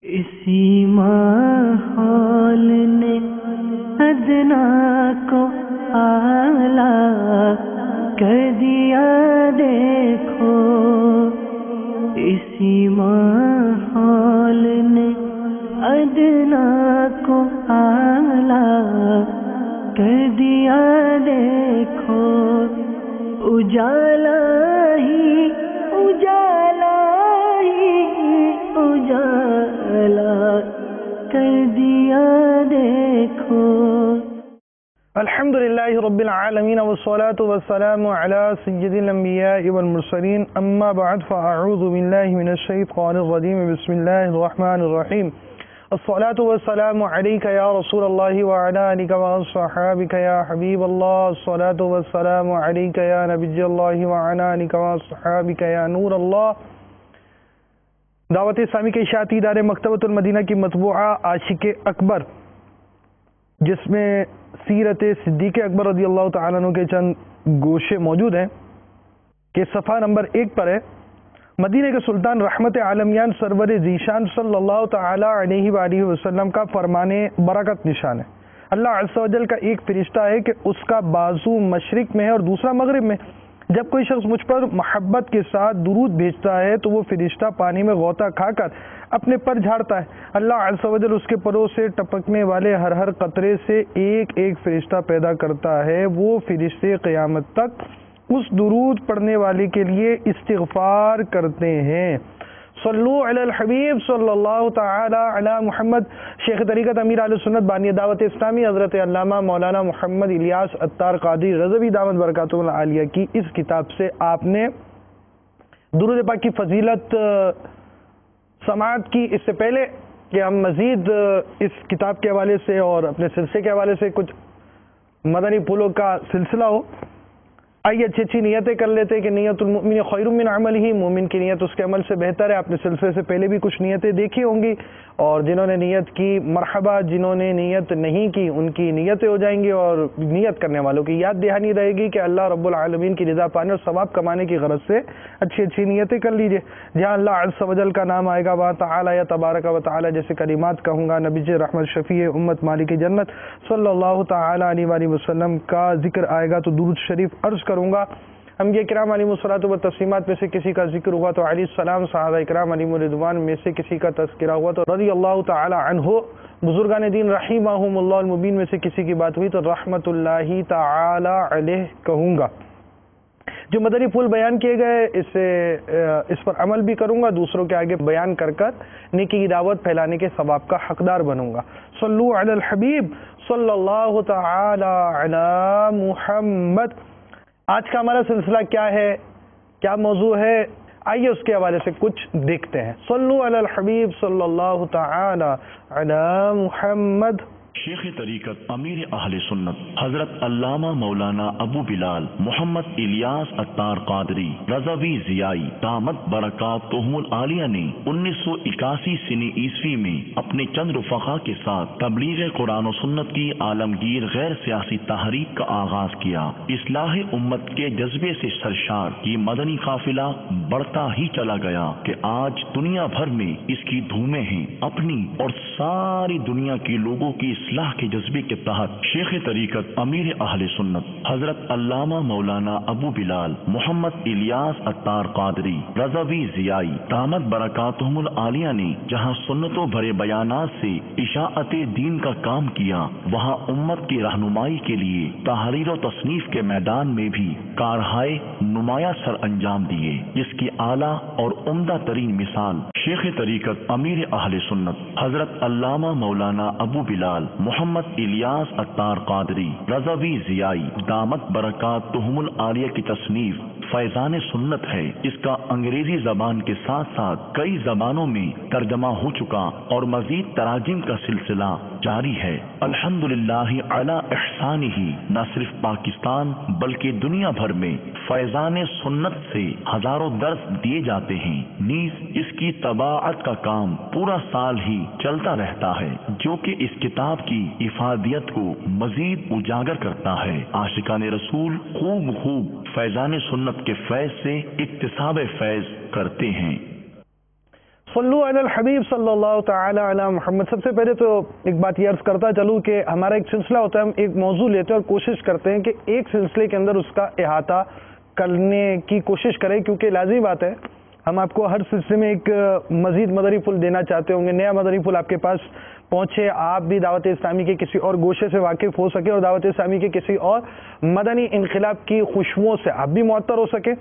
اسی ماحول نے ادنا کو اعلیٰ کر دیا دیکھو، اسی ماحول نے ادنا کو اعلیٰ کر دیا دیکھو، اجالا ہی اجالا ہی اجالا کر دیا دیکھو۔ الحمدللہ رب العالمین والصلاة والسلام علی سید الانبیاء والمرسلین، اما بعد فاعوذ باللہ من الشیطان الرجیم، بسم اللہ الرحمن الرحیم۔ الصلاة والسلام علیک یا رسول اللہ وعلی آلک واصحابک یا حبیب اللہ، الصلاة والسلام علیک یا نبی اللہ وعلی آلک واصحابک یا نور اللہ۔ دعوت اسلامی کے اشاعتی ادارے مکتبۃ المدینہ کی مطبوعہ عاشق اکبر، جس میں سیرت صدیق اکبر رضی اللہ تعالیٰ عنہ کے چند گوشے موجود ہیں، کہ صفحہ نمبر 1 پر ہے مدینہ کے سلطان رحمت عالمیان سرور ذیشان صلی اللہ تعالیٰ علیہ وآلہ وسلم کا فرمان برکت نشان ہے۔ اللہ عز و جل کا ایک فرشتہ ہے کہ اس کا بازو مشرق میں ہے اور دوسرا مغرب میں۔ جب کوئی شخص مجھ پر محبت کے ساتھ درود بھیجتا ہے تو وہ فرشتہ پانی میں غوطہ کھا کر اپنے پر جھاڑتا ہے۔ اللہ عز و جل اس کے پروں سے ٹپکنے والے ہر قطرے سے ایک ایک فرشتہ پیدا کرتا ہے۔ وہ فرشتے قیامت تک اس درود پڑھنے والے کے لیے استغفار کرتے ہیں۔ صلو علی الحبیب صلی اللہ تعالی علی محمد۔ شیخ طریقت امیر اہل سنت بانی دعوت اسلامی حضرت علامہ مولانا محمد الیاس عطار قادری رضوی دامت برکاتہ العالیہ کی اس کتاب سے آپ نے درود پاک کی فضیلت سماعت کی۔ اس سے پہلے کہ ہم مزید اس کتاب کے حوالے سے اور اپنے سلسلے کے حوالے سے کچھ مدنی پھولوں کا سلسلہ ہو، آئیے اچھی نیتیں کر لیتے کہ نیت المؤمن خیر من عملہ، مومن کی نیت اس کے عمل سے بہتر ہے۔ آپ نے سلسلے سے پہلے بھی کچھ نیتیں دیکھی ہوں گی، اور جنہوں نے نیت کی مرحبا، جنہوں نے نیت نہیں کی ان کی نیتیں ہو جائیں گی، اور نیت کرنے والوں کی یاد دہانی رہے گی کہ اللہ رب العالمین کی رضا پانے اور ثواب کمانے کی غرض سے اچھی نیتیں کر لیجئے۔ جہاں اللہ عز و جل کا نام آئے گا وہاں تعالی یا تبارک و تعالی جیسے کلمات کہوں گا، نبی رحمت شفیع امت مالک جنت صلی اللہ تعالی علیہ وآلہ وسلم کا ذکر آئے گا تو درود شریف عرض کروں گا۔ انبیاء کرام علیہم الصلوۃ والتسلیمات میں سے کسی کا ذکر ہوا تو علیہ السلام، صحابہ کرام علیہم الرضوان میں سے کسی کا تذکرہ ہوا تو رضی اللہ تعالی عنہ، بزرگان دین رحمہم اللہ المبین میں سے کسی کی بات ہوئی تو رحمت اللہ تعالی علیہ کہوں گا۔ جو مدنی پھول بیان کیے گئے اس پر عمل بھی کروں گا، دوسروں کے آگے بیان کر نیکی کی دعوت پھیلانے کے ثواب کا حقدار بنوں گا۔ صلو علی الحبیب صلی اللہ تعالی علی محمد۔ آج کا ہمارا سلسلہ کیا ہے، کیا موضوع ہے، آئیے اس کے حوالے سے کچھ دیکھتے ہیں۔ صلو علی الحبیب صلی اللہ تعالی علی محمد۔ شیخ طریقت امیر اہل سنت حضرت علامہ مولانا ابو بلال محمد الیاس عطار قادری رضوی ضیائی دامت برکاتہم العالیہ نے 1981 سنی عیسوی میں اپنے چند رفقا کے ساتھ تبلیغ قرآن و سنت کی عالمگیر غیر سیاسی تحریک کا آغاز کیا۔ اصلاح امت کے جذبے سے سرشار یہ مدنی قافلہ بڑھتا ہی چلا گیا کہ آج دنیا بھر میں اس کی دھومیں ہیں۔ اپنی اور ساری دنیا کے لوگوں کی اصلاح کے جذبے کے تحت شیخ طریقت امیر اہل سنت حضرت علامہ مولانا ابو بلال محمد الیاس عطار قادری رضوی ضیائی دامت برکاتہم العالیہ نے جہاں سنتوں بھرے بیانات سے اشاعت دین کا کام کیا، وہاں امت کی رہنمائی کے لیے تحریر و تصنیف کے میدان میں بھی کارہائے نمایاں سر انجام دیے، جس کی اعلیٰ اور عمدہ ترین مثال شیخ طریقت امیر اہل سنت حضرت علامہ مولانا ابو بلال محمد الیاس عطار قادری رضوی ضیائی دامت برکاتہم العالیہ کی تصنیف فیضان سنت ہے۔ اس کا انگریزی زبان کے ساتھ ساتھ کئی زبانوں میں ترجمہ ہو چکا اور مزید تراجم کا سلسلہ جاری ہے۔ الحمدللہ علی احسانہ، نہ صرف پاکستان بلکہ دنیا بھر میں فیضان سنت سے ہزاروں درس دیے جاتے ہیں، نیز اس کی طباعت کا کام پورا سال ہی چلتا رہتا ہے، جو کہ اس کتاب کی افادیت کو مزید اجاگر کرتا ہے۔ عاشقان رسول خوب فیضان سنت کے فیض سے اکتساب فیض کرتے ہیں۔ صلو علی الحبیب صلی اللہ تعالی علی محمد. سب سے پہلے تو ایک بات یہ عرض کرتا چلوں کہ ہمارا ایک سلسلہ ہوتا ہے، ہم ایک موضوع لیتے ہیں اور کوشش کرتے ہیں کہ ایک سلسلے کے اندر اس کا احاطہ کرنے کی کوشش کریں، کیونکہ لازمی بات ہے ہم آپ کو ہر سلسلے میں ایک مزید مدری پھول دینا چاہتے ہوں گے، نیا مدری پھول آپ کے پاس پہنچے، آپ بھی دعوت اسلامی کے کسی اور گوشے سے واقف ہو سکے اور دعوت اسلامی کے کسی اور مدنی انقلاب کی خوشبوؤں سے آپ بھی معطر ہو سکے.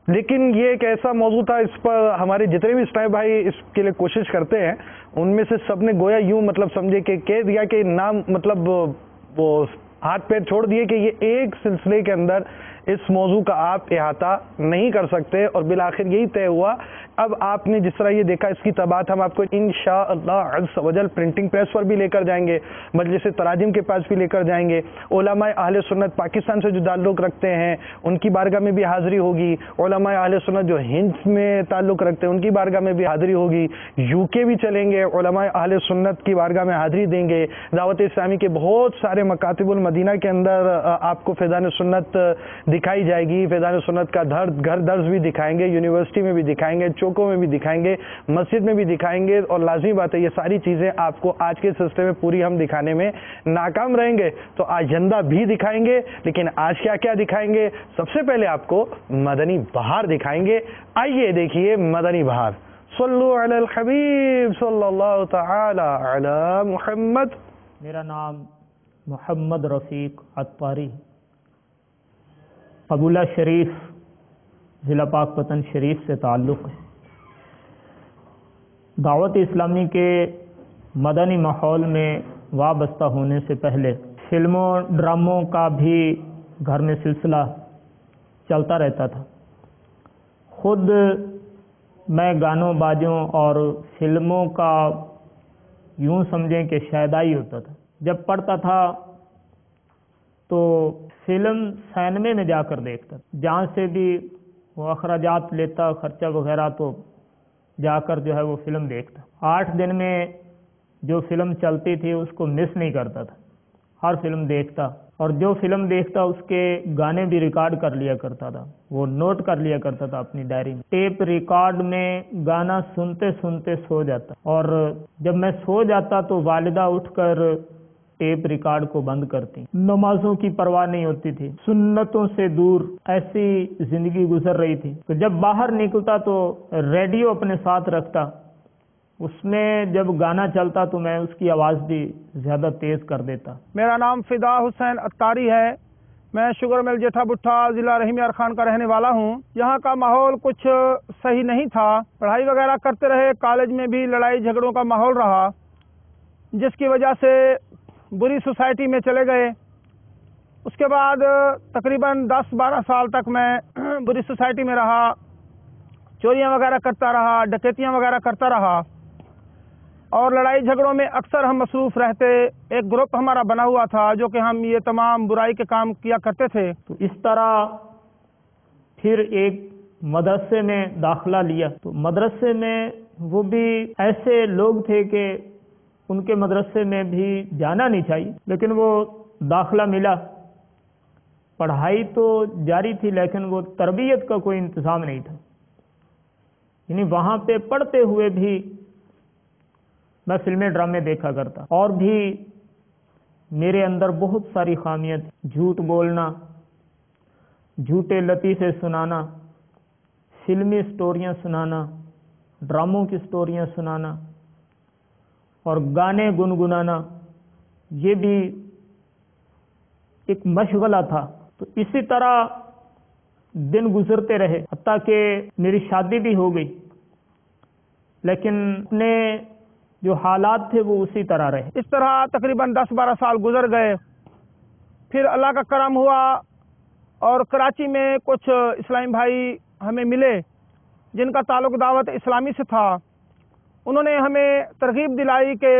لیکن یہ ایک ایسا موضوع تھا، اس پر ہمارے جتنے بھی اسٹاف بھائی اس کے لیے کوشش کرتے ہیں ان میں سے سب نے گویا یوں مطلب سمجھے کہ کہہ دیا کہ نام مطلب وہ ہاتھ پیر چھوڑ دیے کہ یہ ایک سلسلے کے اندر اس موضوع کا آپ احاطہ نہیں کر سکتے، اور بالآخر یہی طے ہوا. اب آپ نے جس طرح یہ دیکھا اس کی طباعت ہم آپ کو انشاءاللہ عز و جل پرنٹنگ پریس پر بھی لے کر جائیں گے، مجلس تراجم کے پاس بھی لے کر جائیں گے، علماء اہل سنت پاکستان سے جو تعلق رکھتے ہیں ان کی بارگاہ میں بھی حاضری ہوگی، علماء اہل سنت جو ہند میں تعلق رکھتے ہیں ان کی بارگاہ میں بھی حاضری ہوگی، یو کے بھی چلیں گے، علماء اہل سنت کی بارگاہ میں حاضری دیں گے. دعوت اسلامی کے بہت سارے مکاتب المدینہ کے اندر آپ کو فیضان سنت دکھائی جائے گی، فیضان سنت کا گھر درس بھی دکھائیں گے، یونیورسٹی میں بھی دکھائیں گے، چوکوں میں بھی دکھائیں گے، مسجد میں بھی دکھائیں گے. اور لازمی بات ہے یہ ساری چیزیں آپ کو آج کے سلسلے میں پوری ہم دکھانے میں ناکام رہیں گے، تو آجندہ بھی دکھائیں گے. لیکن آج کیا کیا دکھائیں گے؟ سب سے پہلے آپ کو مدنی بہار دکھائیں گے. آئیے دیکھیے مدنی بہار. صلو علی الحبیب صلی اللہ تعالی علی محمد. میرا نام محمد رفیق عطاری، قبولہ شریف ضلع پاک پتن شریف سے تعلق ہے. دعوت اسلامی کے مدنی ماحول میں وابستہ ہونے سے پہلے فلموں ڈراموں کا بھی گھر میں سلسلہ چلتا رہتا تھا. خود میں گانوں بازوں اور فلموں کا یوں سمجھیں کہ شائدائی ہوتا تھا. جب پڑھتا تھا تو فلم سینمے میں جا کر دیکھتا، جہاں سے بھی وہ اخراجات لیتا خرچہ وغیرہ تو جا کر جو ہے وہ فلم دیکھتا. 8 دن میں جو فلم چلتی تھی اس کو مس نہیں کرتا تھا، ہر فلم دیکھتا، اور جو فلم دیکھتا اس کے گانے بھی ریکارڈ کر لیا کرتا تھا، وہ نوٹ کر لیا کرتا تھا اپنی ڈائری میں. ٹیپ ریکارڈ میں گانا سنتے سنتے سو جاتا، اور جب میں سو جاتا تو والدہ اٹھ کر ٹیپ ریکارڈ کو بند کرتی. نمازوں کی پرواہ نہیں ہوتی تھی، سنتوں سے دور ایسی زندگی گزر رہی تھی. تو جب باہر نکلتا تو ریڈیو اپنے ساتھ رکھتا، اس میں جب گانا چلتا تو میں اس کی آواز بھی زیادہ تیز کر دیتا. میرا نام فدا حسین عطاری ہے، میں شوگر مل جیٹھا بٹھا ضلع رحیم یار خان کا رہنے والا ہوں. یہاں کا ماحول کچھ صحیح نہیں تھا، پڑھائی وغیرہ کرتے رہے، کالج میں بھی لڑائی جھگڑوں کا ماحول رہا، جس کی وجہ سے بری سوسائٹی میں چلے گئے. اس کے بعد تقریباً 10-12 سال تک میں بری سوسائٹی میں رہا، چوریاں وغیرہ کرتا رہا، ڈکیتیاں وغیرہ کرتا رہا، اور لڑائی جھگڑوں میں اکثر ہم مصروف رہتے. ایک گروپ ہمارا بنا ہوا تھا جو کہ ہم یہ تمام برائی کے کام کیا کرتے تھے. تو اس طرح پھر ایک مدرسے میں داخلہ لیا. تو مدرسے میں وہ بھی ایسے لوگ تھے کہ ان کے مدرسے میں بھی جانا نہیں چاہیے، لیکن وہ داخلہ ملا. پڑھائی تو جاری تھی لیکن وہ تربیت کا کوئی انتظام نہیں تھا. یعنی وہاں پہ پڑھتے ہوئے بھی میں فلمیں ڈرامے دیکھا کرتا، اور بھی میرے اندر بہت ساری خامیاں تھیں. جھوٹ بولنا، جھوٹے لطیفے سنانا، فلمی سٹوریاں سنانا، ڈراموں کی سٹوریاں سنانا، اور گانے گنگنانا، یہ بھی ایک مشغلہ تھا. تو اسی طرح دن گزرتے رہے، حتیٰ کہ میری شادی بھی ہو گئی، لیکن اپنے جو حالات تھے وہ اسی طرح رہے. اس طرح تقریباً 10-12 سال گزر گئے. پھر اللہ کا کرم ہوا اور کراچی میں کچھ اسلامی بھائی ہمیں ملے جن کا تعلق دعوت اسلامی سے تھا. انہوں نے ہمیں ترغیب دلائی کہ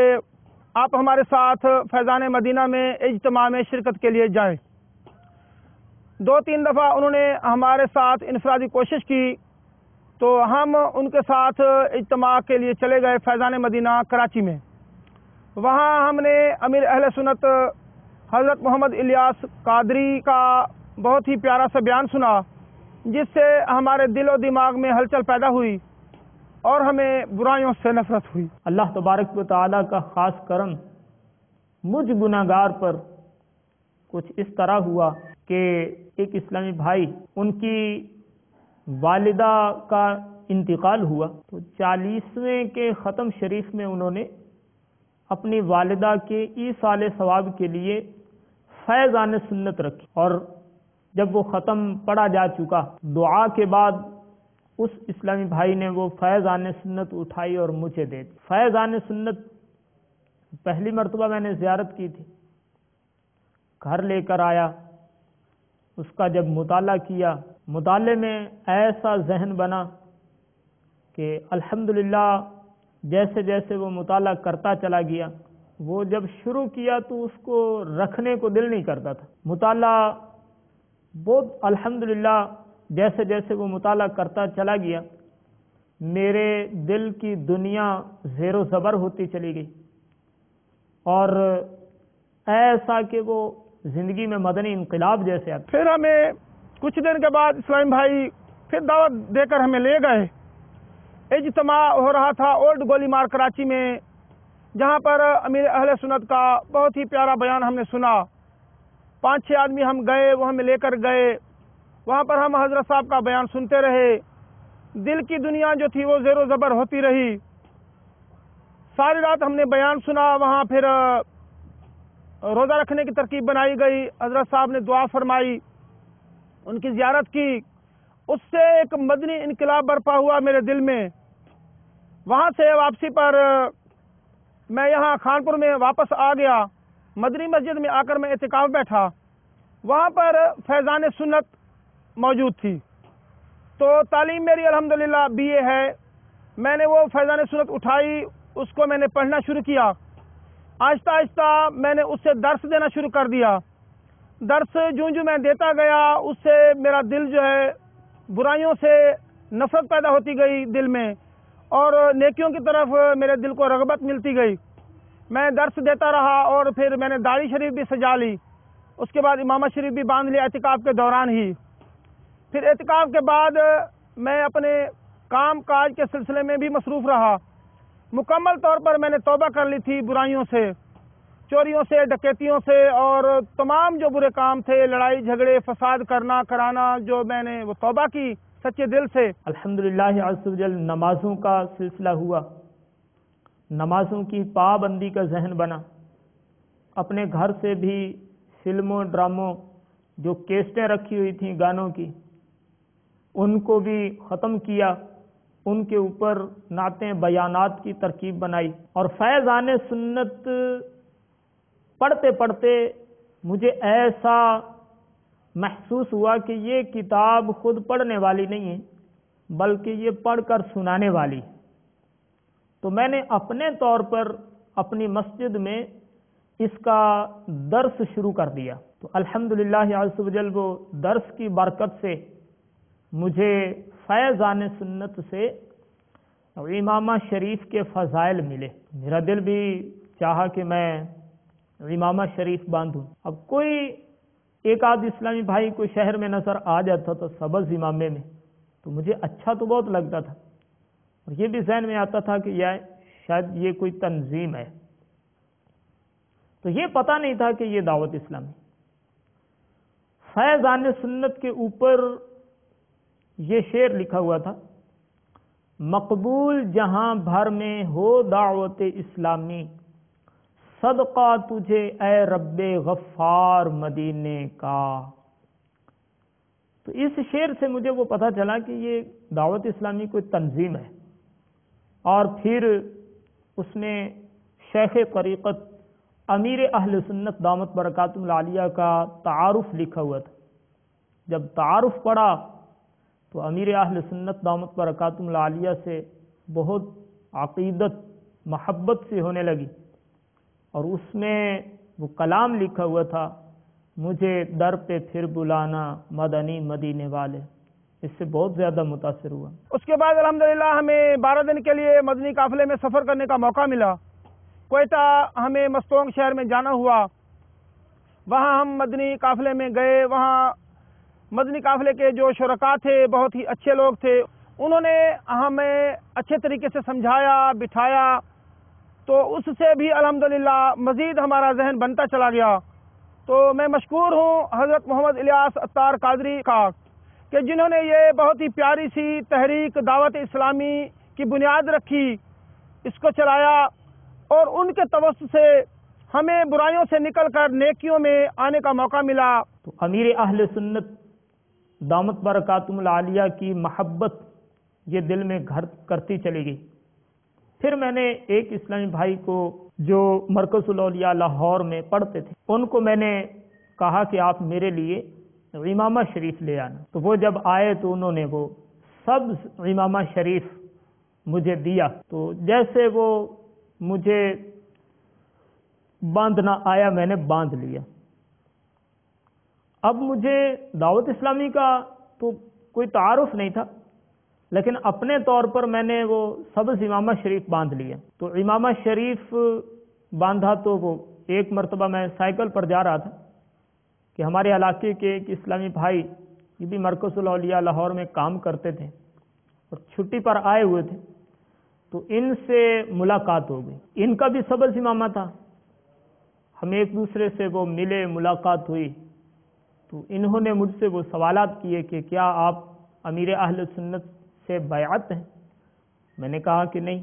آپ ہمارے ساتھ فیضان مدینہ میں اجتماع میں شرکت کے لیے جائیں. 2-3 دفعہ انہوں نے ہمارے ساتھ انفرادی کوشش کی تو ہم ان کے ساتھ اجتماع کے لیے چلے گئے فیضان مدینہ کراچی میں. وہاں ہم نے امیر اہل سنت حضرت محمد الیاس قادری کا بہت ہی پیارا سا بیان سنا، جس سے ہمارے دل و دماغ میں ہلچل پیدا ہوئی. اور ہمیں برائیوں سے نفرت ہوئی۔ اللہ تبارک و تعالیٰ کا خاص کرم مجھ گناہگار پر کچھ اس طرح ہوا کہ ایک اسلامی بھائی، ان کی والدہ کا انتقال ہوا، تو 40ویں کے ختم شریف میں انہوں نے اپنی والدہ کے ایصال ثواب کے لیے فیضان سنت رکھی، اور جب وہ ختم پڑھا جا چکا، دعا کے بعد اس اسلامی بھائی نے وہ فیضان سنت اٹھائی اور مجھے دے دی۔ فیضان سنت پہلی مرتبہ میں نے زیارت کی تھی، گھر لے کر آیا، اس کا جب مطالعہ کیا، مطالعے میں ایسا ذہن بنا کہ الحمدللہ جیسے جیسے وہ مطالعہ کرتا چلا گیا، وہ جب شروع کیا تو اس کو رکھنے کو دل نہیں کرتا تھا۔ مطالعہ بہت الحمدللہ جیسے جیسے وہ مطالعہ کرتا چلا گیا، میرے دل کی دنیا زیر و زبر ہوتی چلی گئی، اور ایسا کہ وہ زندگی میں مدنی انقلاب جیسے آتا۔ پھر ہمیں کچھ دن کے بعد اسلام بھائی پھر دعوت دے کر ہمیں لے گئے۔ اجتماع ہو رہا تھا اولڈ گولی مار کراچی میں، جہاں پر امیر اہل سنت کا بہت ہی پیارا بیان ہم نے سنا۔ 5-6 آدمی ہم گئے، وہ ہمیں لے کر گئے، وہاں پر ہم حضرت صاحب کا بیان سنتے رہے۔ دل کی دنیا جو تھی وہ زیر و زبر ہوتی رہی۔ ساری رات ہم نے بیان سنا، وہاں پھر روزہ رکھنے کی ترکیب بنائی گئی، حضرت صاحب نے دعا فرمائی، ان کی زیارت کی، اس سے ایک مدنی انقلاب برپا ہوا میرے دل میں۔ وہاں سے واپسی پر میں یہاں خانپور میں واپس آ گیا، مدنی مسجد میں آ کر میں اعتکاف بیٹھا، وہاں پر فیضان سنت موجود تھی، تو تعلیم میری الحمدللہ BA ہے۔ میں نے وہ فیضان سنت اٹھائی، اس کو میں نے پڑھنا شروع کیا، آہستہ آہستہ میں نے اس سے درس دینا شروع کر دیا۔ درس جو میں دیتا گیا، اس سے میرا دل جو ہے برائیوں سے نفرت پیدا ہوتی گئی دل میں، اور نیکیوں کی طرف میرے دل کو رغبت ملتی گئی۔ میں درس دیتا رہا، اور پھر میں نے داڑھی شریف بھی سجا لی، اس کے بعد امامہ شریف بھی باندھ لیا اعتکاف کے دوران ہی۔ پھر اعتکاف کے بعد میں اپنے کام کاج کے سلسلے میں بھی مصروف رہا۔ مکمل طور پر میں نے توبہ کر لی تھی برائیوں سے، چوریوں سے، ڈکیتیوں سے، اور تمام جو برے کام تھے، لڑائی جھگڑے، فساد کرانا، جو میں نے وہ توبہ کی سچے دل سے۔ الحمدللہ عز و جل نمازوں کا سلسلہ ہوا، نمازوں کی پابندی کا ذہن بنا، اپنے گھر سے بھی فلموں ڈراموں جو کیسٹیں رکھی ہوئی تھیں گانوں کی، ان کو بھی ختم کیا، ان کے اوپر نعتیں بیانات کی ترکیب بنائی، اور فیضان سنت پڑھتے پڑھتے مجھے ایسا محسوس ہوا کہ یہ کتاب خود پڑھنے والی نہیں ہے، بلکہ یہ پڑھ کر سنانے والی ہے۔ تو میں نے اپنے طور پر اپنی مسجد میں اس کا درس شروع کر دیا، تو الحمدللہ عز و جل وہ درس کی برکت سے مجھے فیضان سنت سے امامہ شریف کے فضائل ملے۔ میرا دل بھی چاہا کہ میں امامہ شریف باندھوں۔ اب کوئی ایک آدھ اسلامی بھائی کوئی شہر میں نظر آ جاتا تھا سبز امامے میں، تو مجھے اچھا تو بہت لگتا تھا، اور یہ بھی ذہن میں آتا تھا کہ شاید یہ کوئی تنظیم ہے، تو یہ پتہ نہیں تھا کہ یہ دعوت اسلامی۔ فیضان سنت کے اوپر یہ شعر لکھا ہوا تھا، مقبول جہاں بھر میں ہو دعوت اسلامی، صدقہ تجھے اے رب غفار مدینے کا۔ تو اس شعر سے مجھے وہ پتہ چلا کہ یہ دعوت اسلامی کوئی تنظیم ہے، اور پھر اس میں شیخ طریقت امیر اہل سنت دامت برکاتہم العالیہ کا تعارف لکھا ہوا تھا۔ جب تعارف پڑھا تو امیر اہل سنت دامت برکاتہم العالیہ سے بہت عقیدت محبت سے ہونے لگی، اور اس میں وہ کلام لکھا ہوا تھا، مجھے در پہ پھر بلانا مدنی مدینے والے، اس سے بہت زیادہ متاثر ہوا۔ اس کے بعد الحمدللہ ہمیں 12 دن کے لیے مدنی قافلے میں سفر کرنے کا موقع ملا۔ کوئٹہ ہمیں مستونگ شہر میں جانا ہوا، وہاں ہم مدنی قافلے میں گئے، وہاں مدنی قافلے کے جو شرکاء تھے بہت ہی اچھے لوگ تھے، انہوں نے ہمیں اچھے طریقے سے سمجھایا، بٹھایا، تو اس سے بھی الحمدللہ مزید ہمارا ذہن بنتا چلا گیا۔ تو میں مشکور ہوں حضرت محمد الیاس عطار قادری کا کہ جنہوں نے یہ بہت ہی پیاری سی تحریک دعوت اسلامی کی بنیاد رکھی، اس کو چلایا، اور ان کے توسط سے ہمیں برائیوں سے نکل کر نیکیوں میں آنے کا موقع ملا۔ تو امیر اہل سنت دامت برکاتہم العالیہ کی محبت یہ دل میں گھر کرتی چلی گئی۔ پھر میں نے ایک اسلامی بھائی کو جو مرکز الاولیاء لاہور میں پڑھتے تھے، ان کو میں نے کہا کہ آپ میرے لیے عمامہ شریف لے آنا۔ تو وہ جب آئے تو انہوں نے وہ سبز عمامہ شریف مجھے دیا، تو جیسے وہ مجھے باندھنا آیا میں نے باندھ لیا۔ اب مجھے دعوت اسلامی کا تو کوئی تعارف نہیں تھا، لیکن اپنے طور پر میں نے وہ سبز امامہ شریف باندھ لیا۔ تو امامہ شریف باندھا تو وہ ایک مرتبہ میں سائیکل پر جا رہا تھا کہ ہمارے علاقے کے ایک اسلامی بھائی یہ بھی مرکز الاولیاء لاہور میں کام کرتے تھے اور چھٹی پر آئے ہوئے تھے، تو ان سے ملاقات ہو گئی۔ ان کا بھی سبز امامہ تھا، ہم ایک دوسرے سے وہ ملے، ملاقات ہوئی، تو انہوں نے مجھ سے وہ سوالات کیے کہ کیا آپ امیر اہل سنت سے بیعت ہیں؟ میں نے کہا کہ نہیں۔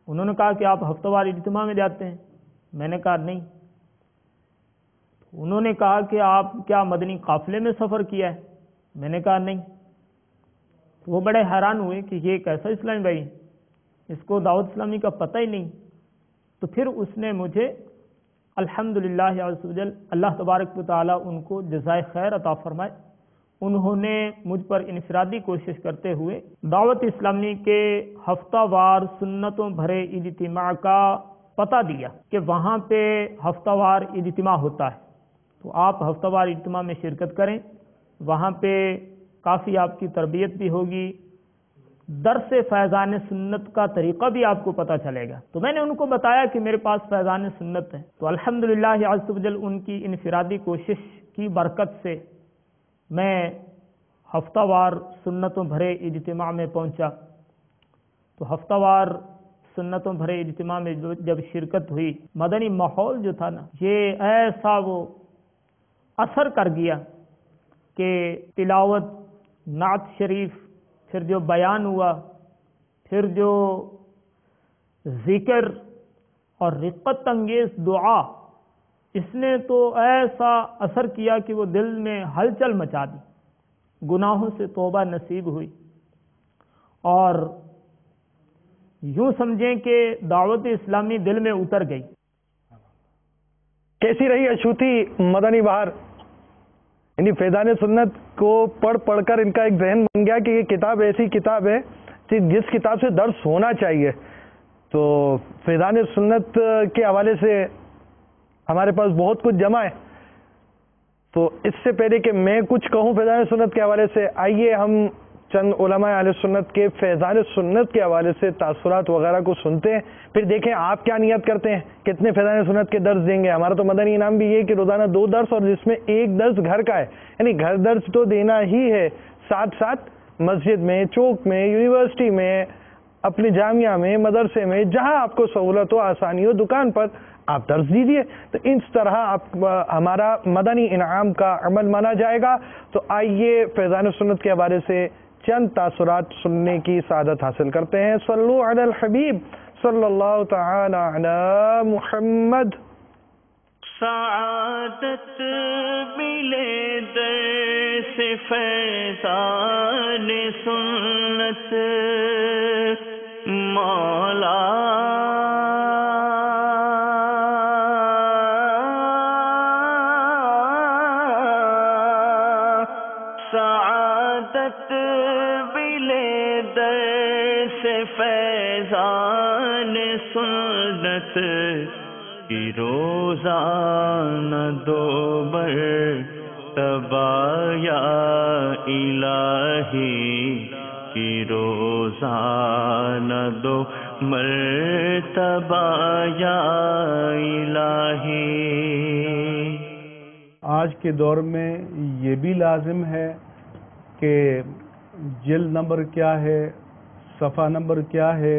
انہوں نے کہا کہ آپ ہفتہ وار اجتماع میں جاتے ہیں؟ میں نے کہا نہیں۔ انہوں نے کہا کہ آپ کیا مدنی قافلے میں سفر کیا ہے؟ میں نے کہا نہیں۔ وہ بڑے حیران ہوئے کہ یہ کیسا اسلامی بھائی، اس کو دعوت اسلامی کا پتہ ہی نہیں۔ تو پھر اس نے مجھے الحمدللہ عز و جل، اللہ تبارک و تعالیٰ ان کو جزائے خیر عطا فرمائے، انہوں نے مجھ پر انفرادی کوشش کرتے ہوئے دعوت اسلامی کے ہفتہ وار سنتوں بھرے اجتماع کا پتہ دیا کہ وہاں پہ ہفتہ وار اجتماع ہوتا ہے، تو آپ ہفتہ وار اجتماع میں شرکت کریں، وہاں پہ کافی آپ کی تربیت بھی ہوگی، درس فیضان سنت کا طریقہ بھی آپ کو پتہ چلے گا۔ تو میں نے ان کو بتایا کہ میرے پاس فیضان سنت ہے، تو الحمدللہ عز و جل ان کی انفرادی کوشش کی برکت سے میں ہفتہ وار سنتوں بھرے اجتماع میں پہنچا۔ تو ہفتہ وار سنتوں بھرے اجتماع میں جب شرکت ہوئی، مدنی ماحول جو تھا نا، یہ ایسا وہ اثر کر گیا کہ تلاوت، نعت شریف، پھر جو بیان ہوا، پھر جو ذکر اور رقت انگیز دعا، اس نے تو ایسا اثر کیا کہ وہ دل میں ہلچل مچا دی، گناہوں سے توبہ نصیب ہوئی، اور یوں سمجھیں کہ دعوت اسلامی دل میں اتر گئی۔ کیسی رہی اشوتی مدنی بہار؟ یعنی فیضان سنت کو پڑھ پڑھ کر ان کا ایک ذہن بن گیا کہ یہ کتاب ایسی کتاب ہے کہ جس کتاب سے درس ہونا چاہیے۔ تو فیضان سنت کے حوالے سے ہمارے پاس بہت کچھ جمع ہے، تو اس سے پہلے کہ میں کچھ کہوں فیضان سنت کے حوالے سے، آئیے ہم چند علماء اہل سنت کے فیضان سنت کے حوالے سے تاثرات وغیرہ کو سنتے ہیں، پھر دیکھیں آپ کیا نیت کرتے ہیں، کتنے فیضان سنت کے درس دیں گے۔ ہمارا تو مدنی انعام بھی یہ کہ روزانہ 2 درس، اور جس میں ایک درس گھر کا ہے، یعنی گھر درس تو دینا ہی ہے، ساتھ ساتھ مسجد میں، چوک میں، یونیورسٹی میں، اپنے جامعہ میں، مدرسے میں، جہاں آپ کو سہولت ہو، آسانی ہو، دکان پر آپ درس دیجیے۔ تو اس طرح آپ ہمارا مدنی انعام کا عمل مانا جائے گا۔ تو آئیے فیضان سنت کے حوالے سے چند تاثرات سننے کی سعادت حاصل کرتے ہیں۔ صلو علی الحبیب صلی اللہ تعالی علی محمد۔ سعادت ملے در سے فیضان سنت مولا، سعادت ملے در سے فیضان سنت کی روزانہ 2 مرتبہ یا الہی، کی روزانہ 2 مرتبہ یا الہی۔ آج کے دور میں یہ بھی لازم ہے کہ جلد نمبر کیا ہے، صفحہ نمبر کیا ہے،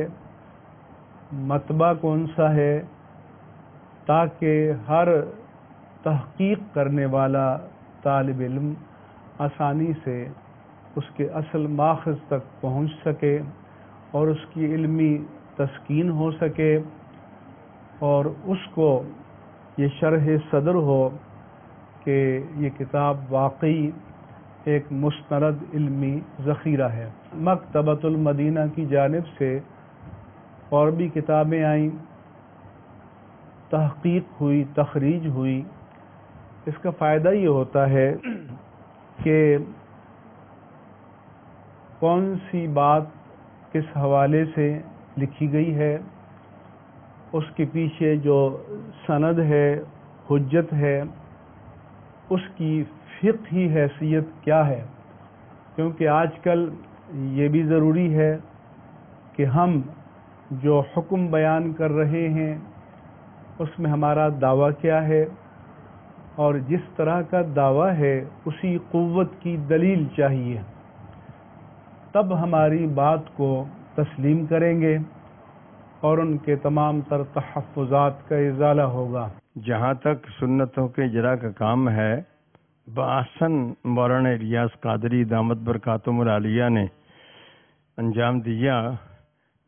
مطبع کون سا ہے، تاکہ ہر تحقیق کرنے والا طالب علم آسانی سے اس کے اصل ماخذ تک پہنچ سکے اور اس کی علمی تسکین ہو سکے اور اس کو یہ شرح صدر ہو کہ یہ کتاب واقعی ایک مستند علمی ذخیرہ ہے۔ مکتبۃ المدینہ کی جانب سے اور بھی کتابیں آئیں، تحقیق ہوئی، تخریج ہوئی۔ اس کا فائدہ یہ ہوتا ہے کہ کون سی بات کس حوالے سے لکھی گئی ہے، اس کے پیچھے جو سند ہے، حجت ہے، اس کی فقہی حیثیت کیا ہے، کیونکہ آج کل یہ بھی ضروری ہے کہ ہم جو حکم بیان کر رہے ہیں اس میں ہمارا دعویٰ کیا ہے، اور جس طرح کا دعویٰ ہے اسی قوت کی دلیل چاہیے، تب ہماری بات کو تسلیم کریں گے اور ان کے تمام تر تحفظات کا ازالہ ہوگا۔ جہاں تک سنتوں کے اجرا کا کام ہے، بآسن مولانا الیاس قادری دامت برکاتہم العالیہ نے انجام دیا،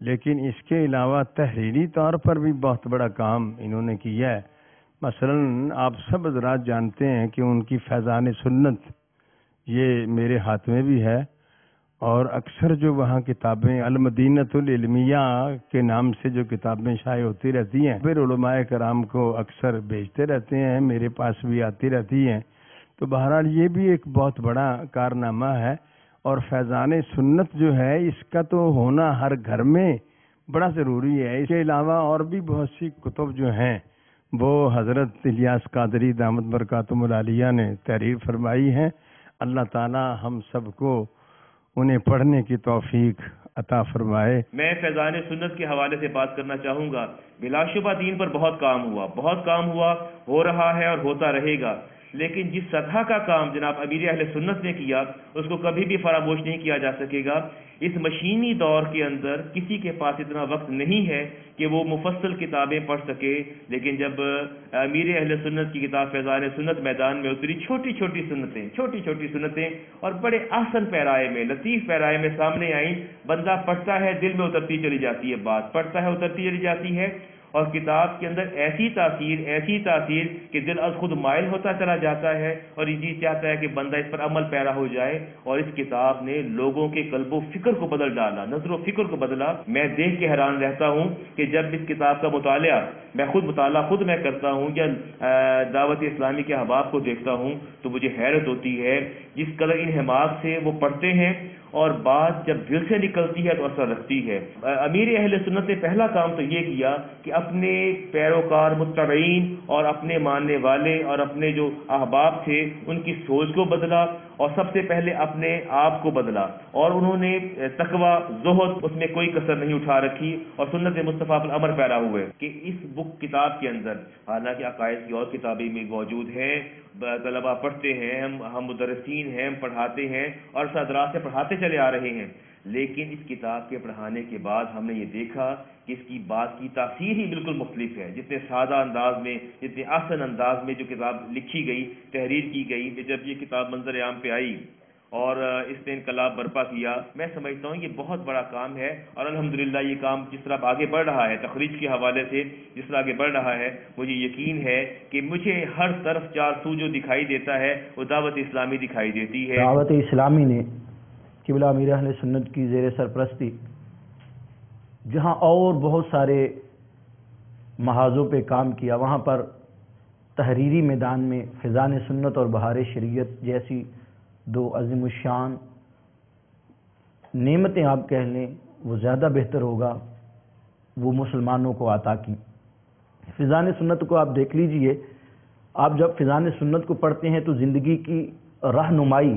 لیکن اس کے علاوہ تحریری طور پر بھی بہت بڑا کام انہوں نے کیا ہے۔ مثلا آپ سب حضرات جانتے ہیں کہ ان کی فیضان سنت یہ میرے ہاتھ میں بھی ہے، اور اکثر جو وہاں کتابیں المدینۃ العلمیہ کے نام سے جو کتابیں شائع ہوتی رہتی ہیں، پھر علماء کرام کو اکثر بھیجتے رہتے ہیں، میرے پاس بھی آتی رہتی ہیں، تو بہرحال یہ بھی ایک بہت بڑا کارنامہ ہے۔ اور فیضان سنت جو ہے اس کا تو ہونا ہر گھر میں بڑا ضروری ہے۔ اس کے علاوہ اور بھی بہت سی کتب جو ہیں وہ حضرت الیاس قادری دامت برکاتہم العالیہ نے تحریر فرمائی ہیں۔ اللہ تعالی ہم سب کو انہیں پڑھنے کی توفیق عطا فرمائے۔ میں فیضان سنت کے حوالے سے بات کرنا چاہوں گا۔ بلا شبہ دین پر بہت کام ہوا، ہو رہا ہے اور ہوتا رہے گا، لیکن جس سطح کا کام جناب امیر اہل سنت نے کیا اس کو کبھی بھی فراموش نہیں کیا جا سکے گا۔ اس مشینی دور کے اندر کسی کے پاس اتنا وقت نہیں ہے کہ وہ مفصل کتابیں پڑھ سکے، لیکن جب امیر اہل سنت کی کتاب فیضان سنت میدان میں اتری، چھوٹی چھوٹی سنتیں اور بڑے احسن پیرائے میں، لطیف پیرائے میں سامنے آئیں، بندہ پڑھتا ہے دل میں اترتی چلی جاتی ہے، بات پڑھتا ہے اترتی چلی جاتی ہے، اور کتاب کے اندر ایسی تاثیر کہ دل از خود مائل ہوتا چلا جاتا ہے اور یہ جی چاہتا ہے کہ بندہ اس پر عمل پیرا ہو جائے۔ اور اس کتاب نے لوگوں کے قلب و فکر کو بدل ڈالا، نظر و فکر کو بدلا۔ میں دیکھ کے حیران رہتا ہوں کہ جب اس کتاب کا مطالعہ میں کرتا ہوں یا دعوت اسلامی کے احباب کو دیکھتا ہوں تو مجھے حیرت ہوتی ہے جس قدر انہماک سے وہ پڑھتے ہیں، اور بات جب دل سے نکلتی ہے تو اثر رکھتی ہے۔ امیر اہل سنت نے پہلا کام تو یہ کیا کہ اپنے پیروکار متبعین اور اپنے ماننے والے اور اپنے جو احباب تھے ان کی سوچ کو بدلا، اور سب سے پہلے اپنے آپ کو بدلا، اور انہوں نے تقوی، زہد، اس میں کوئی کسر نہیں اٹھا رکھی، اور سنت مصطفیٰ پر عمل پیرا ہوئے کہ اس کتاب کے اندر، حالانکہ عقائد کی اور کتابیں میں موجود ہیں، طلبہ پڑھتے ہیں، ہم مدرسین ہیں، ہم پڑھاتے ہیں اور صدرات سے پڑھاتے چلے آ رہے ہیں، لیکن اس کتاب کے پڑھانے کے بعد ہم نے یہ دیکھا کہ اس کی بات کی تاثیر ہی بالکل مختلف ہے۔ جتنے سادہ انداز میں، جتنے آسان انداز میں جو کتاب لکھی گئی، تحریر کی گئی، جب یہ کتاب منظر عام پہ آئی اور اس نے انقلاب برپا کیا، میں سمجھتا ہوں یہ بہت بڑا کام ہے، اور الحمدللہ یہ کام جس طرح آگے بڑھ رہا ہے، تخریج کے حوالے سے جس طرح آگے بڑھ رہا ہے، مجھے یقین ہے کہ مجھے ہر طرف چار سو جو دکھائی دیتا ہے وہ دعوت اسلامی دکھائی دیتی ہے۔ دعوت اسلامی نے قبلہ امیر اہل سنت کی زیر سرپرستی جہاں اور بہت سارے محاذوں پہ کام کیا، وہاں پر تحریری میدان میں فیضان سنت اور بہار شریعت جیسی دو عظیم الشان نعمتیں آپ کہہ لیں، وہ زیادہ بہتر ہوگا وہ مسلمانوں کو عطا کی۔ فیضان سنت کو آپ دیکھ لیجئے، آپ جب فیضان سنت کو پڑھتے ہیں تو زندگی کی رہنمائی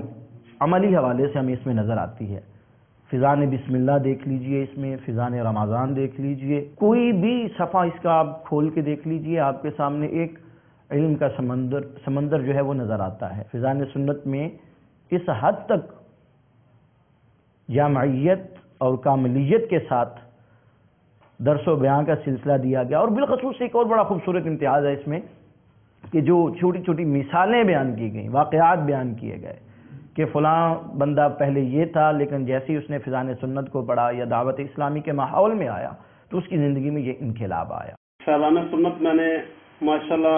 عملی حوالے سے ہمیں اس میں نظر آتی ہے۔ فیضان بسم اللہ دیکھ لیجئے، اس میں فیضان رمضان دیکھ لیجئے، کوئی بھی صفحہ اس کا آپ کھول کے دیکھ لیجئے، آپ کے سامنے ایک علم کا سمندر جو ہے وہ نظر آتا ہے۔ فیضان سنت میں اس حد تک جامعیت اور کاملیت کے ساتھ درس و بیان کا سلسلہ دیا گیا. اور بالخصوص ایک اور بڑا خوبصورت امتیاز ہے اس میں کہ جو چھوٹی چھوٹی مثالیں بیان کی گئیں، واقعات بیان کیے گئے کہ فلاں بندہ پہلے یہ تھا لیکن جیسے ہی اس نے فیضان سنت کو پڑھا یا دعوت اسلامی کے ماحول میں آیا تو اس کی زندگی میں یہ انقلاب آیا. فیضان سنت میں نے ماشاءاللہ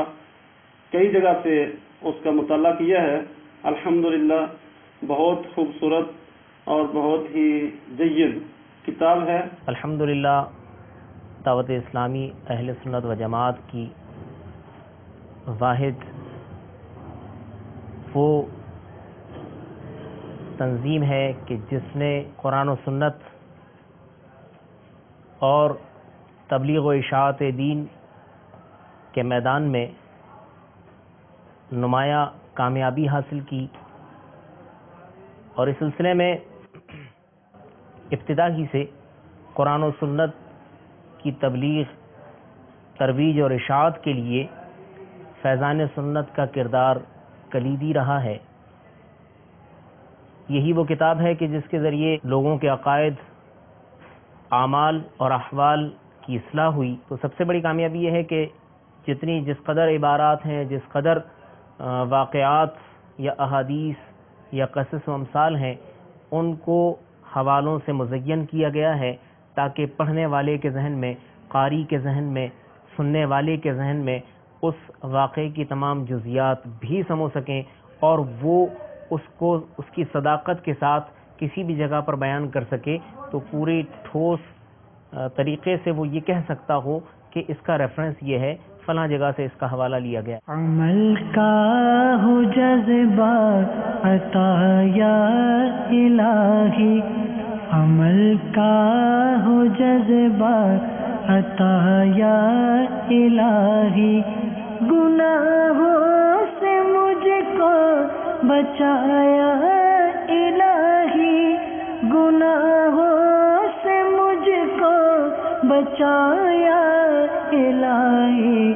کئی جگہ سے اس کا مطالعہ کیا ہے. الحمدللہ بہت خوبصورت اور بہت ہی جید کتاب ہے. الحمدللہ دعوت اسلامی اہل سنت و جماعت کی واحد وہ تنظیم ہے کہ جس نے قرآن و سنت اور تبلیغ و اشاعت دین کے میدان میں نمایاں کامیابی حاصل کی، اور اس سلسلے میں ابتدا ہی سے قرآن و سنت کی تبلیغ، ترویج اور اشاعت کے لیے فیضان سنت کا کردار کلیدی رہا ہے. یہی وہ کتاب ہے کہ جس کے ذریعے لوگوں کے عقائد، اعمال اور احوال کی اصلاح ہوئی. تو سب سے بڑی کامیابی یہ ہے کہ جس قدر عبارات ہیں، جس قدر واقعات یا احادیث یا قصص و امثال ہیں، ان کو حوالوں سے مزین کیا گیا ہے تاکہ پڑھنے والے کے ذہن میں، قاری کے ذہن میں، سننے والے کے ذہن میں اس واقعے کی تمام جزیات بھی سمو سکیں اور وہ اس کی صداقت کے ساتھ کسی بھی جگہ پر بیان کر سکے تو پوری ٹھوس طریقے سے وہ یہ کہہ سکتا ہو کہ اس کا ریفرنس یہ ہے، فلاں جگہ سے اس کا حوالہ لیا گیا. عمل کا ہو جذبہ عطا یا الہی، عمل کا ہو جذبہ عطا یا الہی، گناہوں سے مجھ کو بچایا الہی، گناہوں سے مجھ کو بچایا الہی،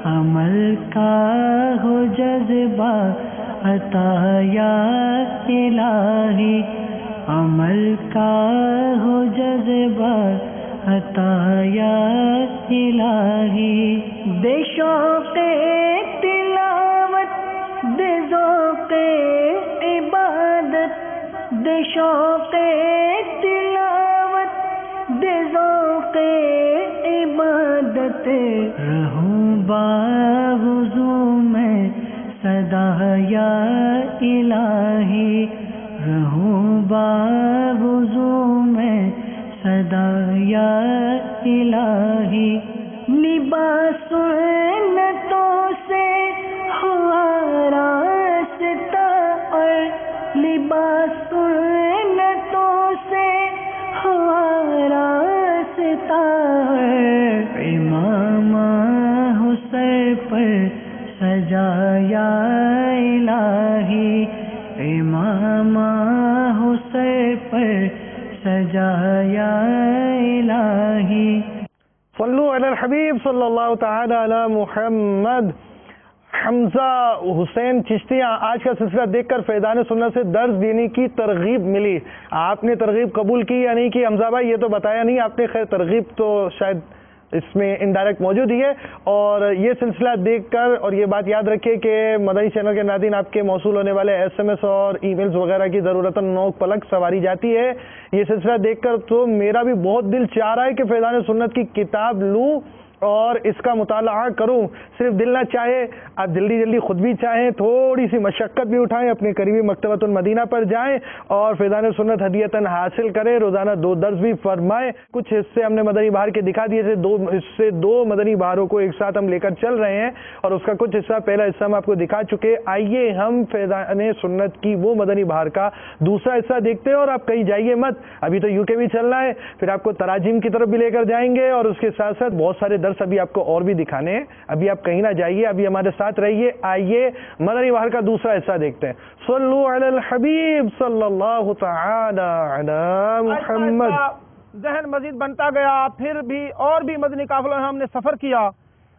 عمل کا ہو جذبہ عطا یا الہی، عمل کا ہو جذبہ عطا یا الہی، دے شوق تلاوت، دے ذوق عبادت، دے شوق تلاوت، دے ذوق عبادت، رہوں باوضو میں سدا یا الہی، رہوں باوضو میں سدا یا الہی، لباس سنتوں سے ہوا راستہ اور لباس سنتوں سے ہوا راستہ، امام حسین پر سجایا الہی، امام حسین پر سجایا الہی. صلو علی الحبیب صلی اللہ تعالی علی محمد. حمزہ حسین چشتیہ، آج کا سلسلہ دیکھ کر فیضان سنت سے درس دینے کی ترغیب ملی. آپ نے ترغیب قبول کی یا نہیں کی حمزہ بھائی، یہ تو بتایا نہیں آپ نے. خیر ترغیب تو شاید اس میں انڈائریکٹ موجود ہی ہے. اور یہ سلسلہ دیکھ کر اور یہ بات یاد رکھیے کہ مدنی چینل کے ناظرین آپ کے موصول ہونے والے ایس ایم ایس اور ای میلز وغیرہ کی ضرورت نوک پلک سواری جاتی ہے. یہ سلسلہ دیکھ کر تو میرا بھی بہت دل چاہ رہا ہے کہ فیضان سنت کی کتاب لوں اور اس کا مطالعہ کروں. صرف دل نہ چاہے، آپ جلدی جلدی خود بھی چاہیں، تھوڑی سی مشقت بھی اٹھائیں، اپنے قریبی مکتبۃ المدینہ پر جائیں اور فیضان سنت ہدیتاً حاصل کریں. روزانہ 2 درس بھی فرمائیں. کچھ حصے ہم نے مدنی بہار کے دکھا دیے تھے، 2 مدنی بہاروں کو ایک ساتھ ہم لے کر چل رہے ہیں اور اس کا کچھ حصہ، پہلا حصہ ہم آپ کو دکھا چکے. آئیے ہم فیضان سنت کی وہ مدنی بہار کا دوسرا حصہ دیکھتے ہیں. اور آپ کہیں جائیے مت، ابھی تو UK بھی چل رہا ہے، پھر آپ کو تراجم کی طرف بھی لے کر جائیں گے اور اس کے ساتھ ساتھ بہت سارے درس ابھی آپ کو اور بھی دکھانے ہیں. ابھی آپ کہیں نہ جائیے، ابھی ہمارے ساتھ رہیے. آئیے مدنی بہار کا دوسرا حصہ دیکھتے ہیں. صلو علی الحبیب صلی اللہ تعالی علی محمد. ذہن مزید بنتا گیا. پھر بھی اور بھی مدنی قافلوں ہم نے سفر کیا.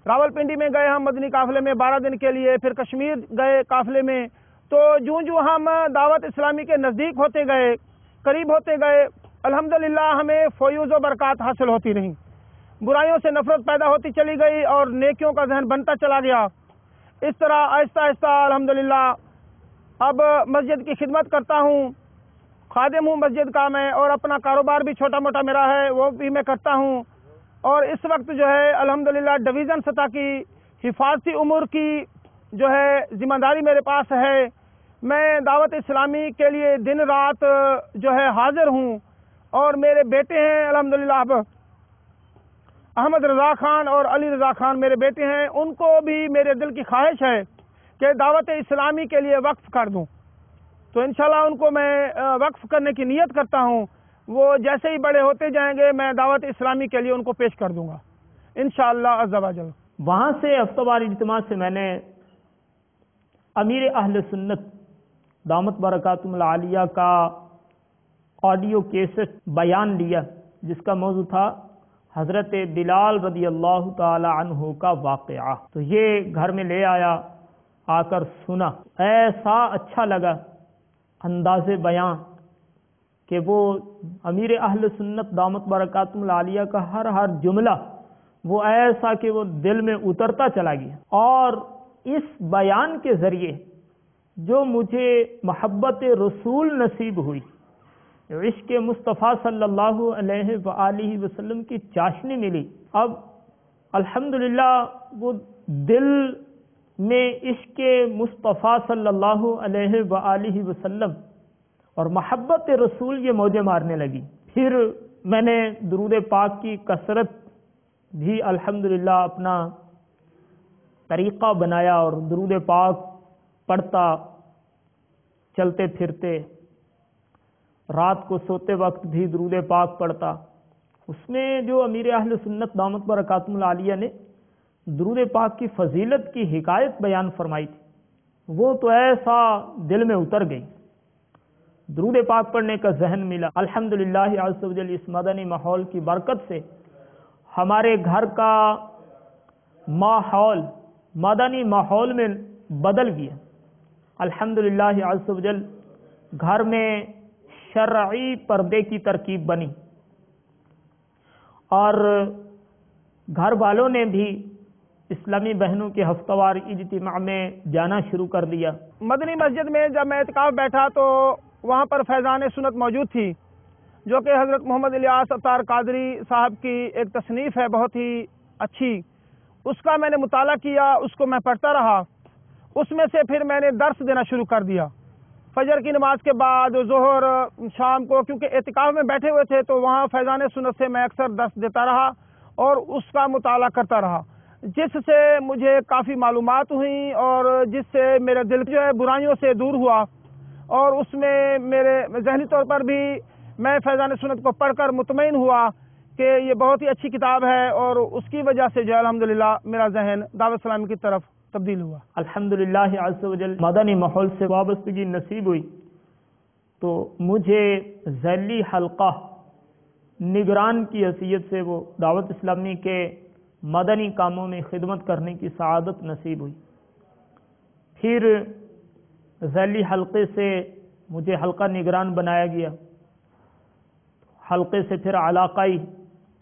راول پنڈی میں گئے ہم مدنی قافلے میں 12 دن کے لیے، پھر کشمیر گئے قافلے میں. تو جوں ہم دعوت اسلامی کے نزدیک ہوتے گئے، قریب ہوتے گئے الحمدللہ ہمیں فیوز و برکات حاصل ہوتی رہیں، برائیوں سے نفرت پیدا ہوتی چلی گئی اور نیکیوں کا ذہن بنتا چلا گیا۔ اس طرح آہستہ آہستہ الحمدللہ اب مسجد کی خدمت کرتا ہوں، خادم ہوں مسجد کا میں، اور اپنا کاروبار بھی چھوٹا موٹا میرا ہے وہ بھی میں کرتا ہوں، اور اس وقت جو ہے الحمدللہ ڈویژن سطح کی حفاظتی امور کی جو ہے ذمہ داری میرے پاس ہے۔ میں دعوت اسلامی کے لیے دن رات جو ہے حاضر ہوں، اور میرے بیٹے ہیں الحمدللہ اب احمد رضا خان اور علی رضا خان میرے بیٹے ہیں، ان کو بھی میرے دل کی خواہش ہے کہ دعوت اسلامی کے لیے وقف کر دوں، تو انشاءاللہ ان کو میں وقف کرنے کی نیت کرتا ہوں۔ وہ جیسے ہی بڑے ہوتے جائیں گے میں دعوت اسلامی کے لیے ان کو پیش کر دوں گا انشاءاللہ عز و جل۔ وہاں سے ہفتہ وار اجتماع سے میں نے امیر اہل سنت دامت برکاتہم العالیہ کا آڈیو کیسٹ بیان لیا، جس کا موضوع تھا حضرت بلال رضی اللہ تعالی عنہ کا واقعہ۔ تو یہ گھر میں لے آیا، آ کر سنا، ایسا اچھا لگا انداز بیان کہ وہ امیر اہل سنت دامت برکاتہم العالیہ کا ہر جملہ وہ ایسا کہ وہ دل میں اترتا چلا گیا، اور اس بیان کے ذریعے جو مجھے محبت رسول نصیب ہوئی، عشق مصطفیٰ صلی اللہ علیہ وآلہ وسلم کی چاشنی ملی، اب الحمدللہ وہ دل میں عشق مصطفیٰ صلی اللہ علیہ وآلہ وسلم اور محبت رسول یہ موجیں مارنے لگی۔ پھر میں نے درود پاک کی کثرت بھی الحمدللہ اپنا طریقہ بنایا، اور درود پاک پڑھتا، چلتے پھرتے، رات کو سوتے وقت بھی درود پاک پڑھتا۔ اس میں جو امیر اہل سنت دامت برکاتہم العالیہ نے درود پاک کی فضیلت کی حکایت بیان فرمائی تھی، وہ تو ایسا دل میں اتر گئی، درود پاک پڑھنے کا ذہن ملا۔ الحمدللہ عز و جل اس مدنی ماحول کی برکت سے ہمارے گھر کا ماحول مدنی ماحول میں بدل گیا۔ الحمدللہ عز و جل گھر میں شرعی پردے کی ترکیب بنی، اور گھر والوں نے بھی اسلامی بہنوں کے ہفتہ وار اجتماع میں جانا شروع کر دیا۔ مدنی مسجد میں جب میں اعتکاف بیٹھا تو وہاں پر فیضان سنت موجود تھی، جو کہ حضرت محمد الیاس اتار قادری صاحب کی ایک تصنیف ہے بہت ہی اچھی، اس کا میں نے مطالعہ کیا، اس کو میں پڑھتا رہا۔ اس میں سے پھر میں نے درس دینا شروع کر دیا، فجر کی نماز کے بعد، ظہر، شام کو، کیونکہ اعتکاف میں بیٹھے ہوئے تھے تو وہاں فیضان سنت سے میں اکثر درس دیتا رہا اور اس کا مطالعہ کرتا رہا، جس سے مجھے کافی معلومات ہوئیں اور جس سے میرا دل جو ہے برائیوں سے دور ہوا، اور اس میں میرے ذہنی طور پر بھی میں فیضان سنت کو پڑھ کر مطمئن ہوا کہ یہ بہت ہی اچھی کتاب ہے، اور اس کی وجہ سے جو ہے الحمدللہ میرا ذہن دعوت اسلامی کی طرف تبدیل ہوا۔ الحمدللہ عز و جل مدنی ماحول سے وابستگی نصیب ہوئی تو مجھے ذیلی حلقہ نگران کی حیثیت سے وہ دعوت اسلامی کے مدنی کاموں میں خدمت کرنے کی سعادت نصیب ہوئی۔ پھر ذیلی حلقے سے مجھے حلقہ نگران بنایا گیا، حلقے سے پھر علاقائی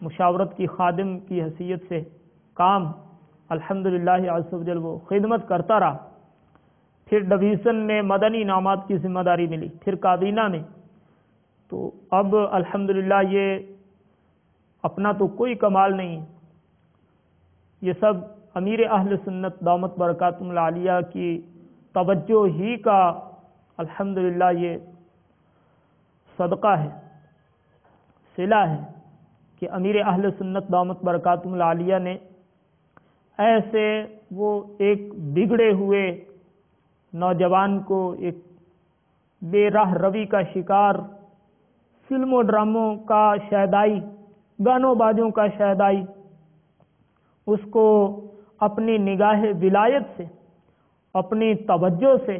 مشاورت کی خادم کی حیثیت سے کام الحمدللہ عز و جل وہ خدمت کرتا رہا۔ پھر ڈویژن میں مدنی انعامات کی ذمہ داری ملی، پھر کابینہ میں، تو اب الحمدللہ یہ اپنا تو کوئی کمال نہیں، یہ سب امیر اہل سنت دامت برکاتہم العالیہ کی توجہ ہی کا الحمدللہ یہ صدقہ ہے، صلہ ہے کہ امیر اہل سنت دامت برکاتہم العالیہ نے ایسے وہ ایک بگڑے ہوئے نوجوان کو، ایک بے راہ روی کا شکار، فلموں ڈراموں کا شیدائی، گانوں بازوں کا شیدائی، اس کو اپنی نگاہ ولایت سے، اپنی توجہ سے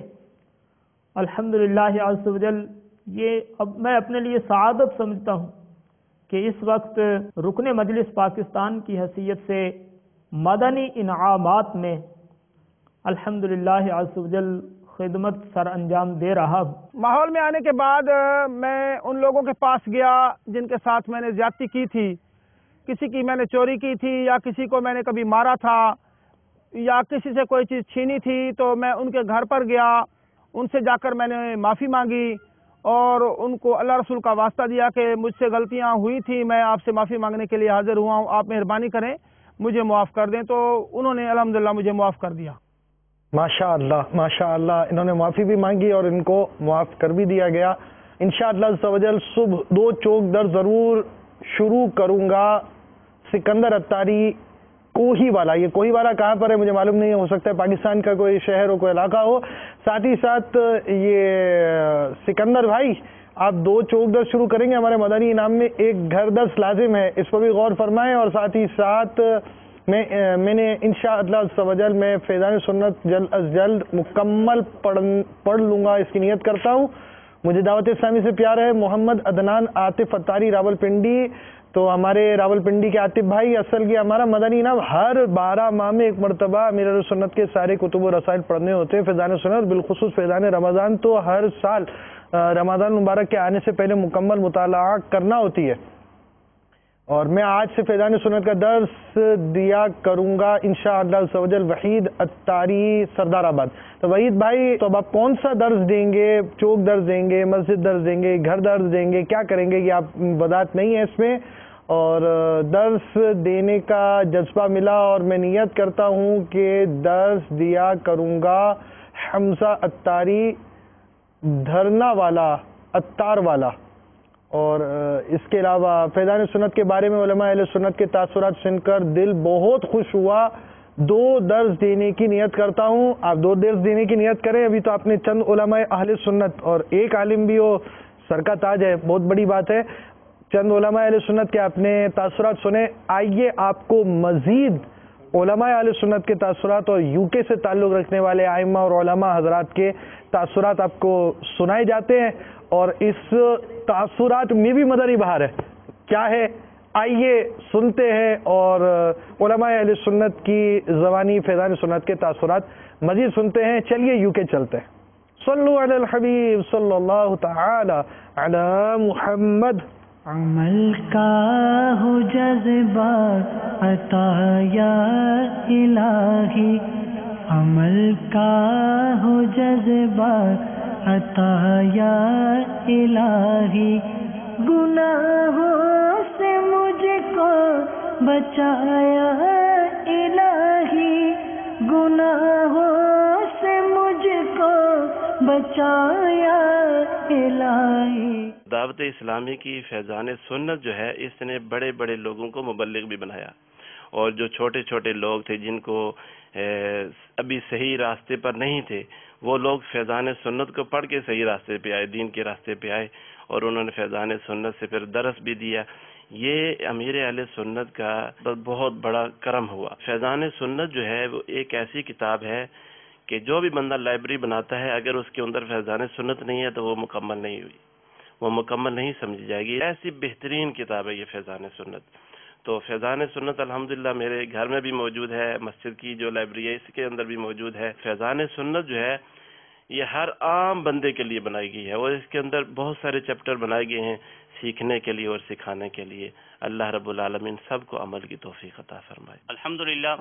الحمدللہ عز و جل یہ اب میں اپنے لیے سعادت سمجھتا ہوں کہ اس وقت رکن مجلس پاکستان کی حیثیت سے مدنی انعامات میں الحمدللہ عز و جل خدمت سر انجام دے رہا ہوں۔ ماحول میں آنے کے بعد میں ان لوگوں کے پاس گیا جن کے ساتھ میں نے زیادتی کی تھی، کسی کی میں نے چوری کی تھی یا کسی کو میں نے کبھی مارا تھا یا کسی سے کوئی چیز چھینی تھی، تو میں ان کے گھر پر گیا، ان سے جا کر میں نے معافی مانگی اور ان کو اللہ رسول کا واسطہ دیا کہ مجھ سے غلطیاں ہوئی تھی، میں آپ سے معافی مانگنے کے لیے حاضر ہوا ہوں، آپ مہربانی کریں مجھے معاف کر دیں۔ تو انہوں نے الحمدللہ مجھے معاف کر دیا۔ ماشاء اللہ انہوں نے معافی بھی مانگی اور ان کو معاف کر بھی دیا گیا۔ انشاءاللہ عز و جل صبح 2 چوک در ضرور شروع کروں گا۔ سکندر اتاری کوہی والا، یہ کوہی والا کہاں پر ہے مجھے معلوم نہیں ہے، ہو سکتا ہے پاکستان کا کوئی شہر ہو، کوئی علاقہ ہو۔ ساتھ ہی ساتھ یہ سکندر بھائی آپ 2 چوک در شروع کریں گے، ہمارے مدنی انعام میں ایک گھر درس لازم ہے، اس پر بھی غور فرمائیں۔ اور ساتھ ہی ساتھ میں نے انشاءاللہ عز و جل میں فیضان سنت جلد از جلد مکمل پڑھ لوں گا، اس کی نیت کرتا ہوں۔ مجھے دعوت اسلامی سے پیار ہے۔ محمد عدنان عاطف اتاری راول پنڈی، تو ہمارے راول پنڈی کے عاطف بھائی، اصل کی ہمارا مدنی انعام ہر 12 ماہ میں ایک مرتبہ امیر اہل سنت کے سارے کتب و رسائل پڑھنے ہوتے ہیں، فیضان سنت بالخصوص فیضان رمضان تو ہر سال رمضان مبارک کے آنے سے پہلے مکمل مطالعہ کرنا ہوتی ہے، اور میں آج سے فیضان سنت کا درس دیا کروں گا انشاءاللہ عز و جل وحید اتاری سردار آباد۔ تو وحید بھائی، تو اب آپ کون سا درس دیں گے؟ چوک درس دیں گے، مسجد درس دیں گے، گھر درس دیں گے، کیا کریں گے؟ یہ آپ وضاحت نہیں ہے اس میں، اور درس دینے کا جذبہ ملا اور میں نیت کرتا ہوں کہ درس دیا کروں گا حمزہ اتاری دھرنا والا، اتار والا۔ اور اس کے علاوہ فیضان سنت کے بارے میں علماء اہل سنت کے تاثرات سن کر دل بہت خوش ہوا۔ 2 درس دینے کی نیت کرتا ہوں، آپ 2 درس دینے کی نیت کریں۔ ابھی تو آپ نے چند علماء اہل سنت اور ایک عالم بھی ہو، سر کا تاج ہے، بہت بڑی بات ہے۔ چند علماء اہل سنت کے آپ نے تاثرات سنے، آئیے آپ کو مزید علماء اہل سنت کے تاثرات اور یو کے سے تعلق رکھنے والے ائمہ اور علماء حضرات کے تاثرات آپ کو سنائے جاتے ہیں، اور اس تاثرات میں بھی مدنی بہار ہے۔ کیا ہے؟ آئیے سنتے ہیں اور علماء اہل سنت کی زبانی فیضان سنت کے تاثرات مزید سنتے ہیں۔ چلیے یو کے چلتے ہیں۔ صلو علی الحبیب صلی اللہ تعالی علی محمد۔ عمل کا ہو جذبہ عطا یا الہی، عمل کا ہو جذبہ عطا یا الہی، گناہوں سے مجھ کو بچایا الہی، گناہوں سے مجھ کو بچایا الہی۔ دعوت اسلامی کی فیضان سنت جو ہے، اس نے بڑے بڑے لوگوں کو مبلغ بھی بنایا، اور جو چھوٹے چھوٹے لوگ تھے جن کو ابھی صحیح راستے پر نہیں تھے، وہ لوگ فیضان سنت کو پڑھ کے صحیح راستے پہ آئے، دین کے راستے پہ آئے، اور انہوں نے فیضان سنت سے پھر درس بھی دیا۔ یہ امیر اہل سنت کا بہت بڑا کرم ہوا۔ فیضان سنت جو ہے وہ ایک ایسی کتاب ہے کہ جو بھی بندہ لائبریری بناتا ہے، اگر اس کے اندر فیضان سنت نہیں ہے تو وہ مکمل نہیں ہوئی، وہ مکمل نہیں سمجھی جائے گی۔ ایسی بہترین کتاب ہے یہ فیضان سنت۔ تو فیضان سنت الحمدللہ میرے گھر میں بھی موجود ہے، مسجد کی جو لائبریری ہے اس کے اندر بھی موجود ہے۔ فیضان سنت جو ہے یہ ہر عام بندے کے لیے بنائی گئی ہے، اور اس کے اندر بہت سارے چیپٹر بنائے گئے ہیں سیکھنے کے لیے اور سکھانے کے لیے۔ اللہ رب العالمین سب کو عمل کی توفیق عطا فرمائے۔ الحمدللہ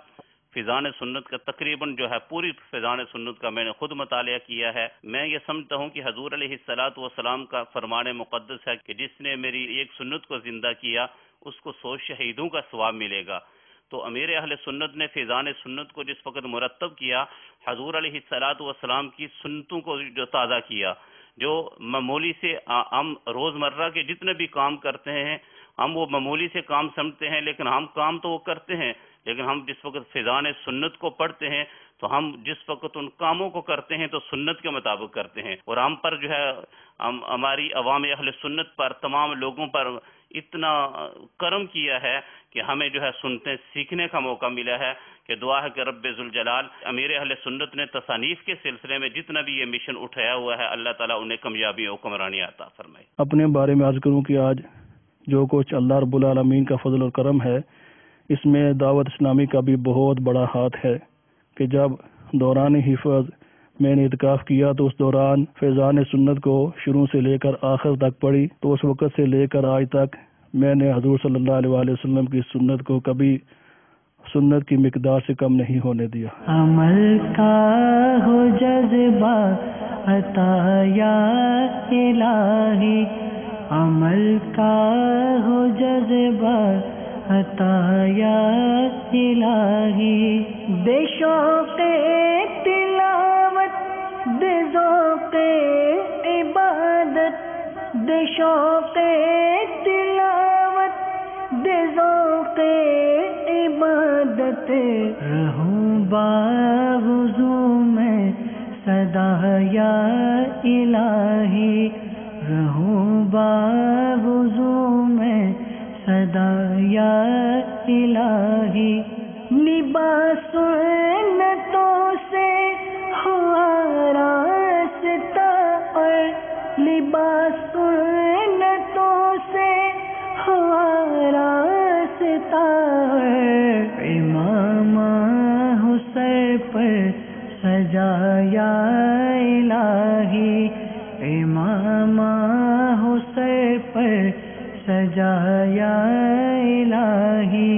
فیضان سنت کا تقریباً جو ہے پوری فیضان سنت کا میں نے خود مطالعہ کیا ہے۔ میں یہ سمجھتا ہوں کہ حضور علیہ الصلوۃ والسلام کا فرمان مقدس ہے کہ جس نے میری ایک سنت کو زندہ کیا اس کو 100 شہیدوں کا ثواب ملے گا۔ تو امیر اہل سنت نے فیضان سنت کو جس وقت مرتب کیا، حضور علیہ الصلوۃ والسلام کی سنتوں کو جو تازہ کیا، جو معمولی سے ہم روزمرہ کے جتنے بھی کام کرتے ہیں ہم وہ معمولی سے کام سمجھتے ہیں، لیکن ہم کام تو وہ کرتے ہیں، لیکن ہم جس وقت فیضان سنت کو پڑھتے ہیں تو ہم جس وقت ان کاموں کو کرتے ہیں تو سنت کے مطابق کرتے ہیں۔ اور ہم پر جو ہے ہماری عوام اہل سنت پر تمام لوگوں پر اتنا کرم کیا ہے کہ ہمیں جو ہے سنتے سیکھنے کا موقع ملا ہے، کہ دعا ہے کہ رب ذوالجلال امیر اہل سنت نے تصانیف کے سلسلے میں جتنا بھی یہ مشن اٹھایا ہوا ہے، اللہ تعالیٰ انہیں کامیابی اور حکمرانی عطا فرمائے۔ اپنے بارے میں عرض کروں کہ آج جو کچھ اللہ رب العالمین کا فضل اور کرم ہے، اس میں دعوت اسلامی کا بھی بہت بڑا ہاتھ ہے، کہ جب دوران حفظ میں نے اعتکاف کیا تو اس دوران فیضان سنت کو شروع سے لے کر آخر تک پڑھی، تو اس وقت سے لے کر آج تک میں نے حضور صلی اللہ علیہ وآلہ وسلم کی سنت کو کبھی سنت کی مقدار سے کم نہیں ہونے دیا۔ عمل کا ہو جذبہ عطا یا الہی، عمل کا ہو جذبہ عطا یا الہی، بے شوق تلاوت بے ذوق عبادت، بے شوق تلاوت بے ذوق عبادت، رہوں باوضو میں سدا یا الہی، رہوں باوضو میں سدا یا الہی، لباس سنتوں سے ہوا راستہ اور لباس سنتوں سے ہوا راستہ، امام حسین پر سجا یا الہی، امام حسین پر سجا یا الہی۔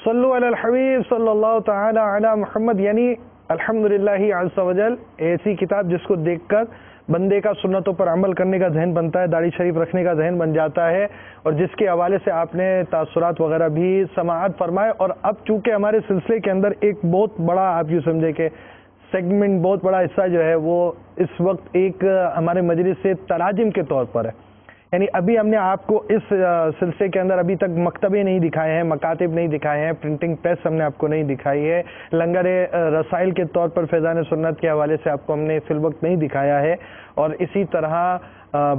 صلو علی الحبیب صلی اللہ تعالی علی محمد۔ یعنی الحمدللہ عز وجل ایسی کتاب جس کو دیکھ کر بندے کا سنتوں پر عمل کرنے کا ذہن بنتا ہے، داڑھی شریف رکھنے کا ذہن بن جاتا ہے، اور جس کے حوالے سے آپ نے تاثرات وغیرہ بھی سماعت فرمائے۔ اور اب چونکہ ہمارے سلسلے کے اندر ایک بہت بڑا، آپ یوں سمجھے کہ سیگمنٹ، بہت بڑا حصہ جو ہے وہ اس وقت ایک ہمارے مجلس سے تراجم کے طور پر ہے، یعنی ابھی ہم نے آپ کو اس سلسلے کے اندر ابھی تک مکتبے نہیں دکھائے ہیں، مکاتب نہیں دکھائے ہیں، پرنٹنگ پریس ہم نے آپ کو نہیں دکھائی ہے، لنگر رسائل کے طور پر فیضان سنت کے حوالے سے آپ کو ہم نے فی الوقت نہیں دکھایا ہے، اور اسی طرح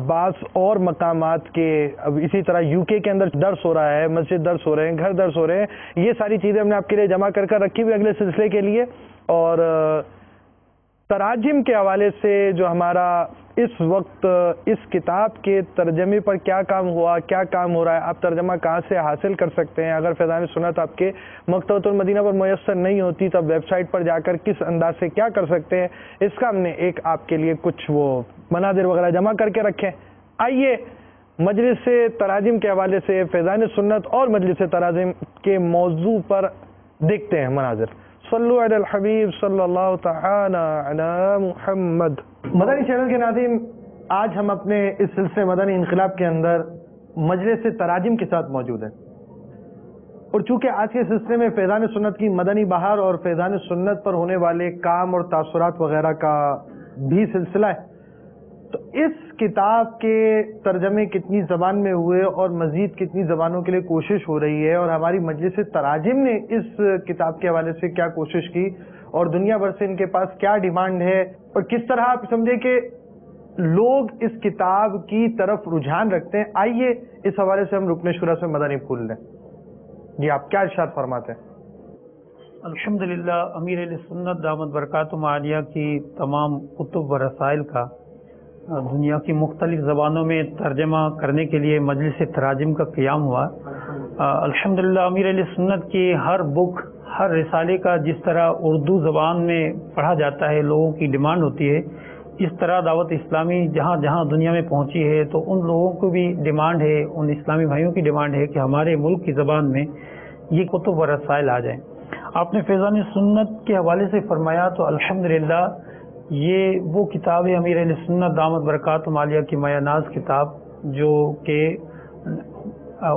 بعض اور مقامات کے، اب اسی طرح یو کے اندر درس ہو رہا ہے، مسجد درس ہو رہے ہیں، گھر درس ہو رہے ہیں، یہ ساری چیزیں ہم نے آپ کے لیے جمع کر رکھی ہوئی اگلے سلسلے کے لیے۔ اور تراجم کے حوالے سے جو ہمارا اس وقت اس کتاب کے ترجمے پر کیا کام ہوا، کیا کام ہو رہا ہے، آپ ترجمہ کہاں سے حاصل کر سکتے ہیں، اگر فیضان سنت آپ کے مکتبۃ المدینہ پر میسر نہیں ہوتی تو آپ ویب سائٹ پر جا کر کس انداز سے کیا کر سکتے ہیں، اس کا ہم نے ایک آپ کے لیے کچھ وہ مناظر وغیرہ جمع کر کے رکھے۔ آئیے مجلس سے تراجم کے حوالے سے فیضان سنت اور مجلس تراجم کے موضوع پر دیکھتے ہیں مناظر۔ صلو علی الحبیب صلی اللہ تعالی علی محمد۔ مدنی چینل کے ناظرین، آج ہم اپنے اس سلسلے مدنی انقلاب کے اندر مجلس تراجم کے ساتھ موجود ہیں، اور چونکہ آج کے سلسلے میں فیضان سنت کی مدنی بہار اور فیضان سنت پر ہونے والے کام اور تاثرات وغیرہ کا بھی سلسلہ ہے، تو اس کتاب کے ترجمے کتنی زبان میں ہوئے اور مزید کتنی زبانوں کے لیے کوشش ہو رہی ہے، اور ہماری مجلس تراجم نے اس کتاب کے حوالے سے کیا کوشش کی، اور دنیا بھر سے ان کے پاس کیا ڈیمانڈ ہے، اور کس طرح آپ سمجھے کہ لوگ اس کتاب کی طرف رجحان رکھتے ہیں، آئیے اس حوالے سے ہم رکن شورا سے مدنی پھول لیں۔ جی آپ کیا ارشاد فرماتے ہیں؟ الحمدللہ امیر اہل سنت دامت برکاتہم عالیہ کی تمام کتب و رسائل کا دنیا کی مختلف زبانوں میں ترجمہ کرنے کے لیے مجلس تراجم کا قیام ہوا۔ الحمدللہ امیر اہل سنت کی ہر بک، ہر رسالے کا جس طرح اردو زبان میں پڑھا جاتا ہے، لوگوں کی ڈیمانڈ ہوتی ہے، اس طرح دعوت اسلامی جہاں جہاں دنیا میں پہنچی ہے تو ان لوگوں کو بھی ڈیمانڈ ہے، ان اسلامی بھائیوں کی ڈیمانڈ ہے کہ ہمارے ملک کی زبان میں یہ کتب و رسائل آ جائیں۔ آپ نے فیضان سنت کے حوالے سے فرمایا تو الحمدللہ یہ وہ کتاب ہے امیر اہل سنت دامت برکاتہم عالیہ کی مایہ ناز کتاب، جو کہ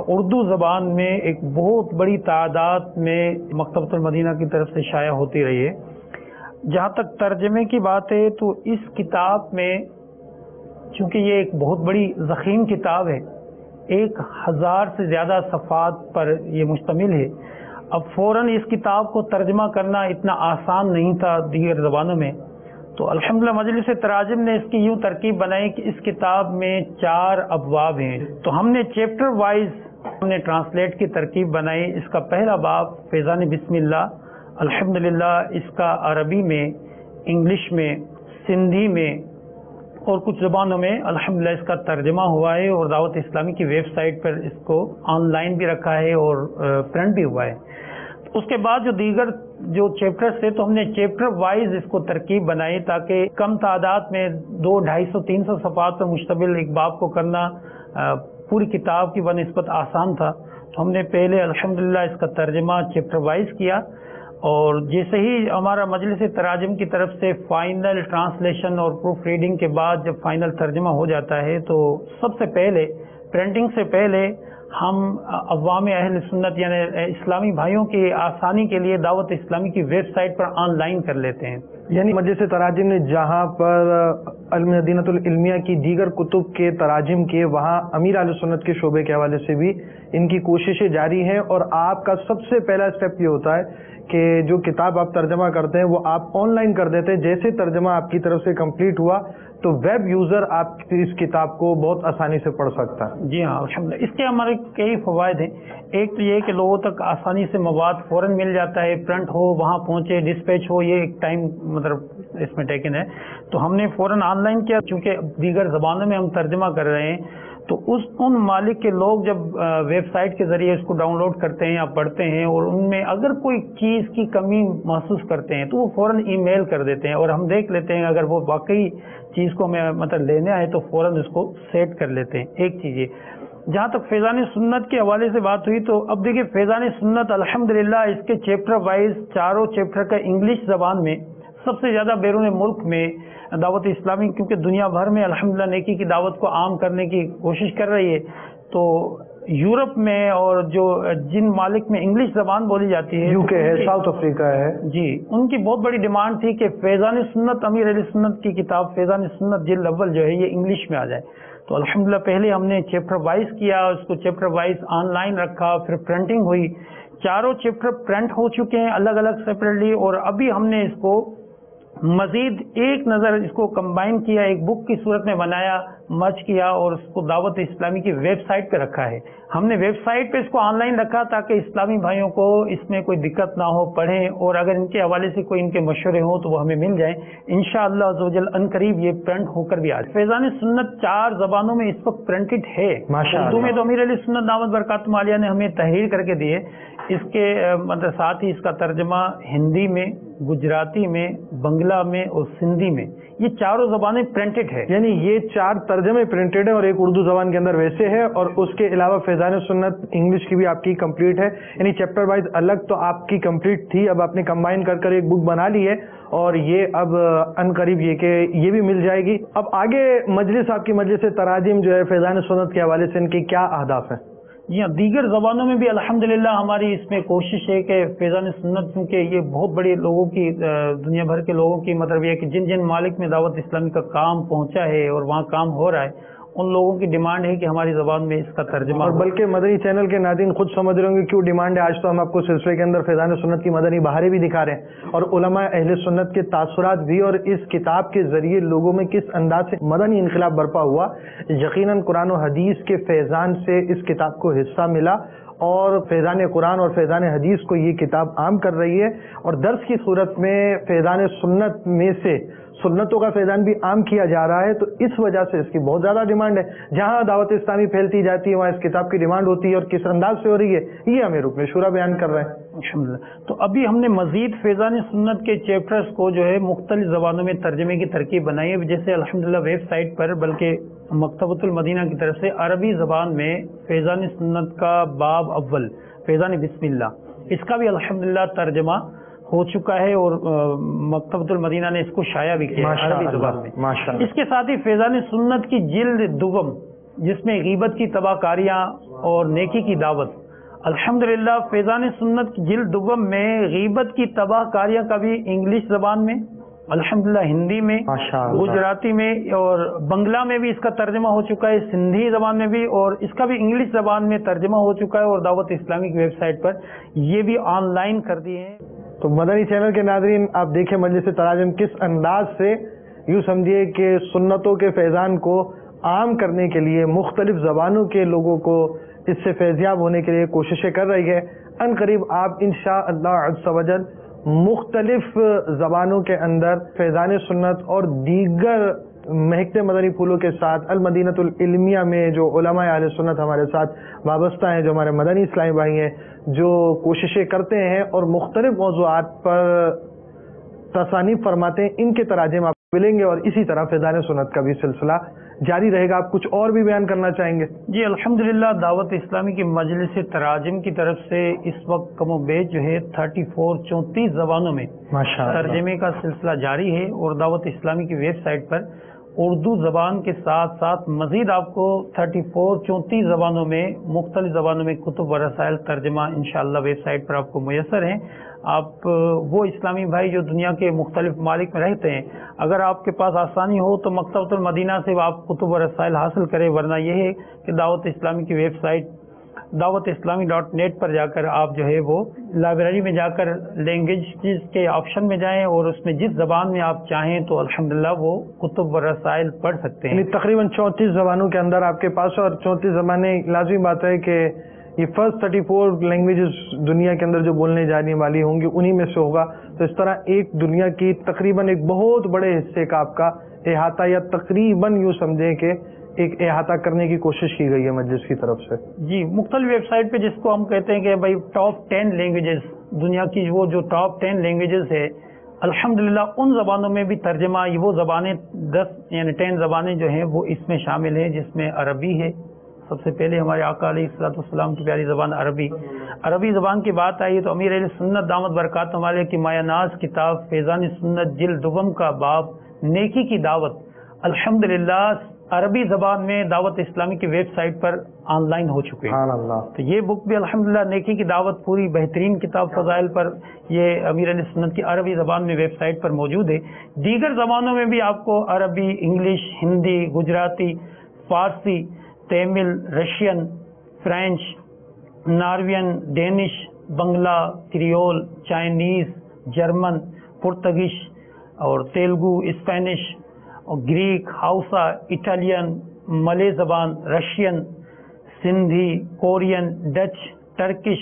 اردو زبان میں ایک بہت بڑی تعداد میں مکتبۃ المدینہ کی طرف سے شائع ہوتی رہی ہے۔ جہاں تک ترجمے کی بات ہے تو اس کتاب میں چونکہ یہ ایک بہت بڑی ضخیم کتاب ہے، 1000 سے زیادہ صفحات پر یہ مشتمل ہے، اب فوراً اس کتاب کو ترجمہ کرنا اتنا آسان نہیں تھا دیگر زبانوں میں، تو الحمدللہ مجلس تراجم نے اس کی یوں ترکیب بنائی کہ اس کتاب میں 4 ابواب ہیں، تو ہم نے چیپٹر وائز ہم نے ٹرانسلیٹ کی ترکیب بنائی۔ اس کا پہلا باب فیضان بسم اللہ، الحمدللہ اس کا عربی میں، انگلش میں، سندھی میں اور کچھ زبانوں میں الحمدللہ اس کا ترجمہ ہوا ہے، اور دعوت اسلامی کی ویب سائٹ پر اس کو آن لائن بھی رکھا ہے اور پرنٹ بھی ہوا ہے۔ اس کے بعد جو دیگر جو چیپٹرز تھے تو ہم نے چیپٹر وائز اس کو ترکیب بنائی تاکہ کم تعداد میں 200, 250, 300 صفحات پر مشتمل ایک باب کو کرنا پوری کتاب کی بنسبت آسان تھا. تو ہم نے پہلے الحمدللہ اس کا ترجمہ چیپٹر وائز کیا، اور جیسے ہی ہمارا مجلس تراجم کی طرف سے فائنل ٹرانسلیشن اور پروف ریڈنگ کے بعد جب فائنل ترجمہ ہو جاتا ہے تو سب سے پہلے پرنٹنگ سے پہلے ہم عوام اہل سنت یعنی اسلامی بھائیوں کی آسانی کے لیے دعوت اسلامی کی ویب سائٹ پر آن لائن کر لیتے ہیں. یعنی مجلس تراجم نے جہاں پر المدینۃ العلمیہ کی دیگر کتب کے تراجم کیے، وہاں امیر اہل سنت کے شعبے کے حوالے سے بھی ان کی کوششیں جاری ہیں، اور آپ کا سب سے پہلا اسٹیپ یہ ہوتا ہے کہ جو کتاب آپ ترجمہ کرتے ہیں وہ آپ آن لائن کر دیتے ہیں. جیسے ترجمہ آپ کی طرف سے کمپلیٹ ہوا تو ویب یوزر آپ کی اس کتاب کو بہت آسانی سے پڑھ سکتا ہے. جی ہاں الحمدللہ. اس کے ہمارے کئی فوائد ہیں. ایک تو یہ کہ لوگوں تک آسانی سے مواد فوراً مل جاتا ہے، پرنٹ ہو وہاں پہنچے ڈسپیچ ہو، یہ ایک ٹائم مطلب اس میں ٹیکن ہے. تو ہم نے فوراً آن لائن کیا، چونکہ دیگر زبانوں میں ہم ترجمہ کر رہے ہیں تو ان ممالک کے لوگ جب ویب سائٹ کے ذریعے اس کو ڈاؤن لوڈ کرتے ہیں یا پڑھتے ہیں اور ان میں اگر کوئی چیز کی کمی محسوس کرتے ہیں تو وہ فوراً ای میل کر دیتے ہیں اور ہم دیکھ لیتے ہیں اگر وہ واقعی چیز کو ہمیں مطلب لینے آئے تو فوراً اس کو سیٹ کر لیتے ہیں. ایک چیز یہ. جہاں تک فیضان سنت کے حوالے سے بات ہوئی تو اب دیکھیے فیضان سنت الحمدللہ اس کے چیپٹر وائز چاروں چیپٹر کا انگلش زبان میں سب سے زیادہ بیرون ملک میں دعوت اسلامی کیونکہ دنیا بھر میں الحمدللہ نیکی کی دعوت کو عام کرنے کی کوشش کر رہی ہے، تو یورپ میں اور جو جن ممالک میں انگلش زبان بولی جاتی ہے، UK ہے، ساؤتھ افریقہ ہے، جی ان کی بہت بڑی ڈیمانڈ تھی کہ فیضان سنت امیر علیہ سنت کی کتاب فیضان سنت جلد اول جو ہے یہ انگلش میں آ جائے. تو الحمدللہ پہلے ہم نے چیپٹر وائز کیا، اس کو چیپٹر وائز آن لائن رکھا، پھر پرنٹنگ ہوئی. چاروں چیپٹر پرنٹ ہو چکے ہیں الگ الگ سیپریٹلی، اور ابھی ہم نے اس کو مزید ایک نظر اس کو کمبائن کیا، ایک بک کی صورت میں بنایا، مرج کیا اور اس کو دعوت اسلامی کی ویب سائٹ پہ رکھا ہے. ہم نے ویب سائٹ پہ اس کو آن لائن رکھا تاکہ اسلامی بھائیوں کو اس میں کوئی دقت نہ ہو، پڑھیں، اور اگر ان کے حوالے سے کوئی ان کے مشورے ہوں تو وہ ہمیں مل جائیں. انشاءاللہ عزوجل ان قریب یہ پرنٹ ہو کر بھی آ جائے. فیضان سنت 4 زبانوں میں اس وقت پرنٹڈ ہے. اردو میں تو امیر علیہ سنت دامت برکاتہم عالیہ نے ہمیں تحریر کر کے دی ہے. اس کے مطلب ساتھ ہی اس کا ترجمہ ہندی میں، گجراتی میں، بنگلہ میں اور سندھی میں، یہ چاروں زبانیں پرنٹڈ ہے. یعنی یہ 4 ترجمے پرنٹڈ ہیں اور ایک اردو زبان کے اندر ویسے ہے، اور اس کے علاوہ فیضان سنت انگلش کی بھی آپ کی کمپلیٹ ہے. یعنی چیپٹر وائز الگ تو آپ کی کمپلیٹ تھی، اب آپ نے کمبائن کر کر ایک بک بنا لی ہے، اور یہ اب ان قریب یہ کہ یہ بھی مل جائے گی. اب آگے مجلس آپ کی مجلس تراجم جو ہے فیضان سنت کے حوالے سے ان کے کیا اہداف ہیں؟ جی ہاں، دیگر زبانوں میں بھی الحمدللہ ہماری اس میں کوشش ہے کہ فیضان سنت، کیونکہ یہ بہت بڑی لوگوں کی دنیا بھر کے لوگوں کی مطلب یہ کہ جن جن ممالک میں دعوت اسلامی کا کام پہنچا ہے اور وہاں کام ہو رہا ہے، ان لوگوں کی ڈیمانڈ ہے کہ ہماری زبان میں اس کا ترجمہ اور بلکہ مدنی چینل کے ناظرین خود سمجھ رہے ہوں گے کیوں ڈیمانڈ ہے. آج تو ہم آپ کو سلسلے کے اندر فیضان سنت کی مدنی بہاریں بھی دکھا رہے ہیں، اور علماء اہل سنت کے تاثرات بھی، اور اس کتاب کے ذریعے لوگوں میں کس انداز سے مدنی انقلاب برپا ہوا. یقیناً قرآن و حدیث کے فیضان سے اس کتاب کو حصہ ملا، اور فیضان قرآن اور فیضان حدیث کو یہ کتاب عام کر رہی ہے. اور درس کی صورت میں فیضان سنت میں سے سنتوں کا فیضان بھی عام کیا جا رہا ہے، تو اس وجہ سے اس کی بہت زیادہ ڈیمانڈ ہے. جہاں دعوت اسلامی پھیلتی جاتی ہے وہاں اس کتاب کی ڈیمانڈ ہوتی ہے، اور کس انداز سے ہو رہی ہے یہ ہمیں رکن شورا بیان کر رہے ہیں. الحمدللہ. تو ابھی ہم نے مزید فیضان سنت کے چیپٹرز کو جو ہے مختلف زبانوں میں ترجمے کی ترکیب بنائی ہے. جیسے الحمدللہ ویب سائٹ پر بلکہ مکتبۃ المدینہ کی طرف سے عربی زبان میں فیضان سنت کا باب اول فیضان بسم اللہ، اس کا بھی الحمدللہ ترجمہ ہو چکا ہے، اور مکتبۃ المدینہ نے اس کو شائع بھی کیا ہے عربی زبان میں. اس کے ساتھ ہی فیضان سنت کی جلد دوم جس میں غیبت کی تباہ کاریاں اور نیکی کی دعوت، الحمدللہ فیضان سنت کی جلد دوم میں غیبت کی تباہ کاریاں کا بھی انگلش زبان میں، الحمدللہ ہندی میں، گجراتی میں اور بنگلہ میں بھی اس کا ترجمہ ہو چکا ہے، سندھی زبان میں بھی، اور اس کا بھی انگلش زبان میں ترجمہ ہو چکا ہے، اور دعوت اسلامی کی ویب سائٹ پر یہ بھی آن لائن کر دیے ہیں. تو مدنی چینل کے ناظرین آپ دیکھیں مجلس تراجم کس انداز سے یوں سمجھیے کہ سنتوں کے فیضان کو عام کرنے کے لیے مختلف زبانوں کے لوگوں کو اس سے فیضیاب ہونے کے لیے کوششیں کر رہی ہے. ان قریب آپ انشاءاللہ عز و جل مختلف زبانوں کے اندر فیضان سنت اور دیگر مہکتے مدنی پھولوں کے ساتھ المدینۃ العلمیہ میں جو علماء اہل سنت ہمارے ساتھ وابستہ ہیں، جو ہمارے مدنی اسلامی بھائی ہیں، جو کوششیں کرتے ہیں اور مختلف موضوعات پر تصانیف فرماتے ہیں، ان کے تراجم آپ ملیں گے، اور اسی طرح فیضان سنت کا بھی سلسلہ جاری رہے گا۔ آپ کچھ اور بھی بیان کرنا چاہیں گے؟ جی الحمدللہ، دعوت اسلامی کی مجلس تراجم کی طرف سے اس وقت کم و بیش جو ہے 34 زبانوں میں ترجمے کا سلسلہ جاری ہے، اور دعوت اسلامی کی ویب سائٹ پر اردو زبان کے ساتھ ساتھ مزید آپ کو 34 زبانوں میں مختلف زبانوں میں کتب و رسائل ترجمہ انشاءاللہ ویب سائٹ پر آپ کو میسر ہیں۔ آپ وہ اسلامی بھائی جو دنیا کے مختلف ممالک میں رہتے ہیں، اگر آپ کے پاس آسانی ہو تو مکتبۃ المدینہ سے آپ کتب و رسائل حاصل کریں، ورنہ یہ ہے کہ دعوت اسلامی کی ویب سائٹ dawat-islami.net پر جا کر آپ جو ہے وہ لائبریری میں جا کر لینگویج کے آپشن میں جائیں، اور اس میں جس زبان میں آپ چاہیں تو الحمدللہ وہ کتب و رسائل پڑھ سکتے ہیں۔ تقریباً 34 زبانوں کے اندر آپ کے پاس، اور 34 زبانیں لازمی بات ہے کہ یہ فرسٹ 34 لینگویجز دنیا کے اندر جو بولنے جانے والی ہوں گی انہی میں سے ہوگا، تو اس طرح ایک دنیا کی تقریباً ایک بہت بڑے حصے کا آپ کا احاطہ، یا تقریباً یوں سمجھیں کہ ایک احاطہ کرنے کی کوشش کی گئی ہے مجلس کی طرف سے۔ جی مختلف ویب سائٹ پہ جس کو ہم کہتے ہیں کہ بھائی ٹاپ 10 لینگویجز دنیا کی، وہ جو ٹاپ 10 لینگویجز ہے الحمدللہ ان زبانوں میں بھی ترجمہ، وہ زبانیں 10 زبانیں جو ہیں وہ اس میں شامل ہیں، جس میں عربی ہے۔ سب سے پہلے ہمارے آقا علیہ الصلوۃ والسلام کی پیاری زبان عربی زبان کی بات آئی تو امیر اہل سنت دامت برکاتہم علیہ کی مایہ ناز کتاب فیضان سنت جلد دوم کا باب نیکی کی دعوت الحمدللہ عربی زبان میں دعوت اسلامی کی ویب سائٹ پر آن لائن ہو چکے ہیں۔ تو یہ بک بھی الحمدللہ نیکی کی دعوت پوری بہترین کتاب فضائل پر یہ امیر علیہ سنت کی عربی زبان میں ویب سائٹ پر موجود ہے۔ دیگر زبانوں میں بھی آپ کو عربی، انگلش، ہندی، گجراتی، فارسی، Tamil, Russian, French, Norwegian, Danish, Bangla, Creole, Chinese, German, Portuguese اور تیلگو، اسپینش اور گریک، ہاؤسا، اٹالین، ملے زبان، Russian, Sindhi, Korean, Dutch, Turkish,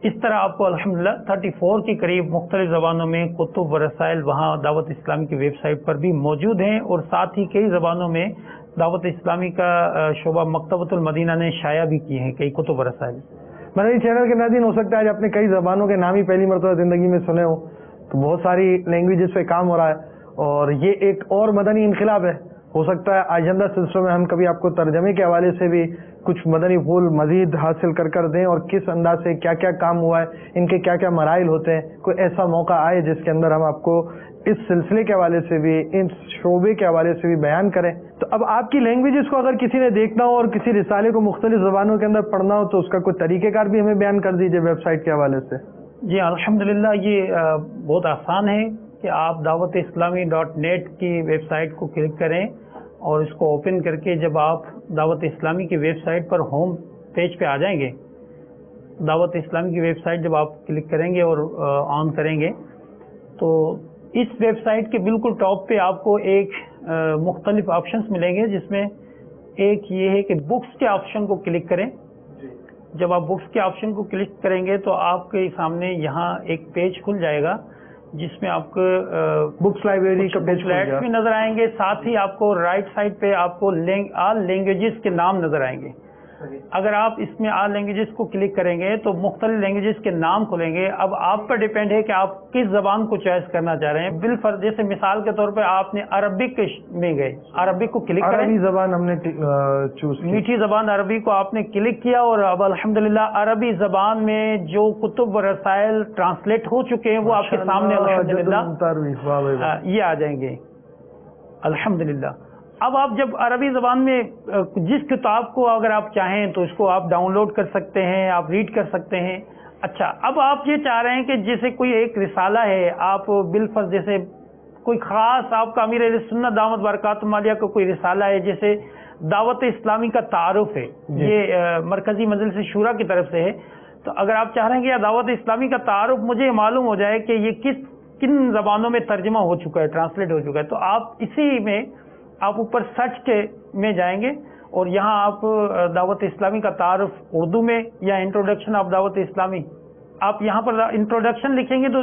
اس طرح آپ کو الحمدللہ 34 کے قریب مختلف زبانوں میں کتب و رسائل وہاں دعوت اسلامی کی ویب سائٹ پر بھی موجود ہیں، اور ساتھ ہی کئی زبانوں میں دعوت اسلامی کا شعبہ مکتبۃ المدینہ نے شائع بھی کیے ہیں کئی کتب و رسائل۔ مدنی چینل کے ناظرین، ہو سکتا ہے آج اپنے کئی زبانوں کے نام ہی پہلی مرتبہ زندگی میں سنے ہوں، تو بہت ساری لینگویجز پہ کام ہو رہا ہے، اور یہ ایک اور مدنی انقلاب ہے۔ ہو سکتا ہے آئندہ سلسلوں میں ہم کبھی آپ کو ترجمے کے حوالے سے بھی کچھ مدنی پھول مزید حاصل کر دیں، اور کس انداز سے کیا کیا کام ہوا ہے، ان کے کیا کیا مراحل ہوتے ہیں، کوئی ایسا موقع آئے جس کے اندر ہم آپ کو اس سلسلے کے حوالے سے بھی، اس شعبے کے حوالے سے بھی بیان کریں۔ تو اب آپ کی لینگویجز کو اگر کسی نے دیکھنا ہو اور کسی رسالے کو مختلف زبانوں کے اندر پڑھنا ہو تو اس کا کوئی طریقہ کار بھی ہمیں بیان کر دیجئے ویب سائٹ کے حوالے سے۔ جی الحمدللہ یہ بہت آسان ہے کہ آپ dawat-islami.net کی ویب سائٹ کو کلک کریں، اور اس کو اوپن کر کے جب آپ دعوت اسلامی کی ویب سائٹ پر ہوم پیج پہ آ جائیں گے، دعوت اسلامی کی ویب سائٹ جب آپ کلک کریں گے اور آن کریں گے تو اس ویب سائٹ کے بالکل ٹاپ پہ آپ کو ایک مختلف آپشنز ملیں گے، جس میں ایک یہ ہے کہ بکس کے آپشن کو کلک کریں۔ جب آپ بکس کے آپشن کو کلک کریں گے تو آپ کے سامنے یہاں ایک پیج کھل جائے گا جس میں آپ کو بکس لائبریری کا پیج بھی نظر آئیں گے، ساتھ ہی آپ کو رائٹ سائڈ پہ آپ کو آل لینگویجز کے نام نظر آئیں گے۔ اگر آپ اس میں آل لینگویجز کو کلک کریں گے تو مختلف لینگویجز کے نام کھلیں گے۔ اب آپ پر ڈیپینڈ ہے کہ آپ کس زبان کو چوائس کرنا چاہ رہے ہیں۔ بالفرض جیسے مثال کے طور پہ آپ نے عربک میں گئے، عربک کو کلک کریں، عربی زبان ہم نے چوز کی، میٹھی زبان عربی کو آپ نے کلک کیا، اور اب الحمدللہ عربی زبان میں جو کتب و رسائل ٹرانسلیٹ ہو چکے ہیں وہ آپ کے سامنے الحمدللہ یہ آ جائیں گے الحمدللہ۔ اب آپ جب عربی زبان میں جس کتاب کو اگر آپ چاہیں تو اس کو آپ ڈاؤن لوڈ کر سکتے ہیں، آپ ریڈ کر سکتے ہیں۔ اچھا، اب آپ یہ چاہ رہے ہیں کہ جیسے کوئی ایک رسالہ ہے، آپ بالفرض جیسے کوئی خاص آپ کا امیر اہل سنت دامت برکاتہم عالیہ کا کوئی رسالہ ہے، جیسے دعوت اسلامی کا تعارف ہے، یہ مرکزی مجلس شورا کی طرف سے ہے، تو اگر آپ چاہ رہے ہیں کہ یہ دعوت اسلامی کا تعارف مجھے معلوم ہو جائے کہ یہ کن زبانوں میں ترجمہ ہو چکا ہے، ٹرانسلیٹ ہو چکا ہے، تو آپ اسی میں آپ اوپر سرچ کے میں جائیں گے اور یہاں آپ دعوت اسلامی کا تعارف اردو میں یا انٹروڈکشن آف دعوت اسلامی، آپ یہاں پر انٹروڈکشن لکھیں گے تو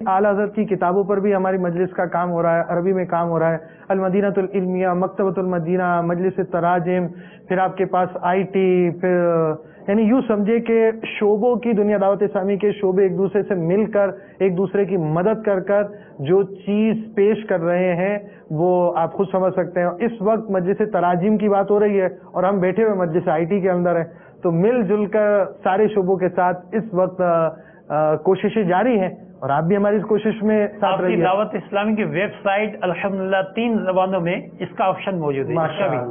اعلی حضرت کی کتابوں پر بھی ہماری مجلس کا کام ہو رہا ہے، عربی میں کام ہو رہا ہے، المدینۃ العلمیہ، مکتبۃ المدینہ، مجلس تراجم، پھر آپ کے پاس آئی ٹی، پھر یعنی یوں سمجھے کہ شعبوں کی دنیا دعوت اسلامی کے شعبے ایک دوسرے سے مل کر ایک دوسرے کی مدد کر کر جو چیز پیش کر رہے ہیں وہ آپ خود سمجھ سکتے ہیں. اس وقت مجلس تراجم کی بات ہو رہی ہے اور ہم بیٹھے ہوئے مجلس آئی ٹی کے اندر ہیں، تو مل جل کر سارے شعبوں کے ساتھ اس وقت کوششیں جاری ہیں اور آپ بھی ہماری اس کوشش میں ساتھ رہیے. دعوت اسلامی کی ویب سائٹ الحمدللہ 3 زبانوں میں اس کا آپشن موجود ہے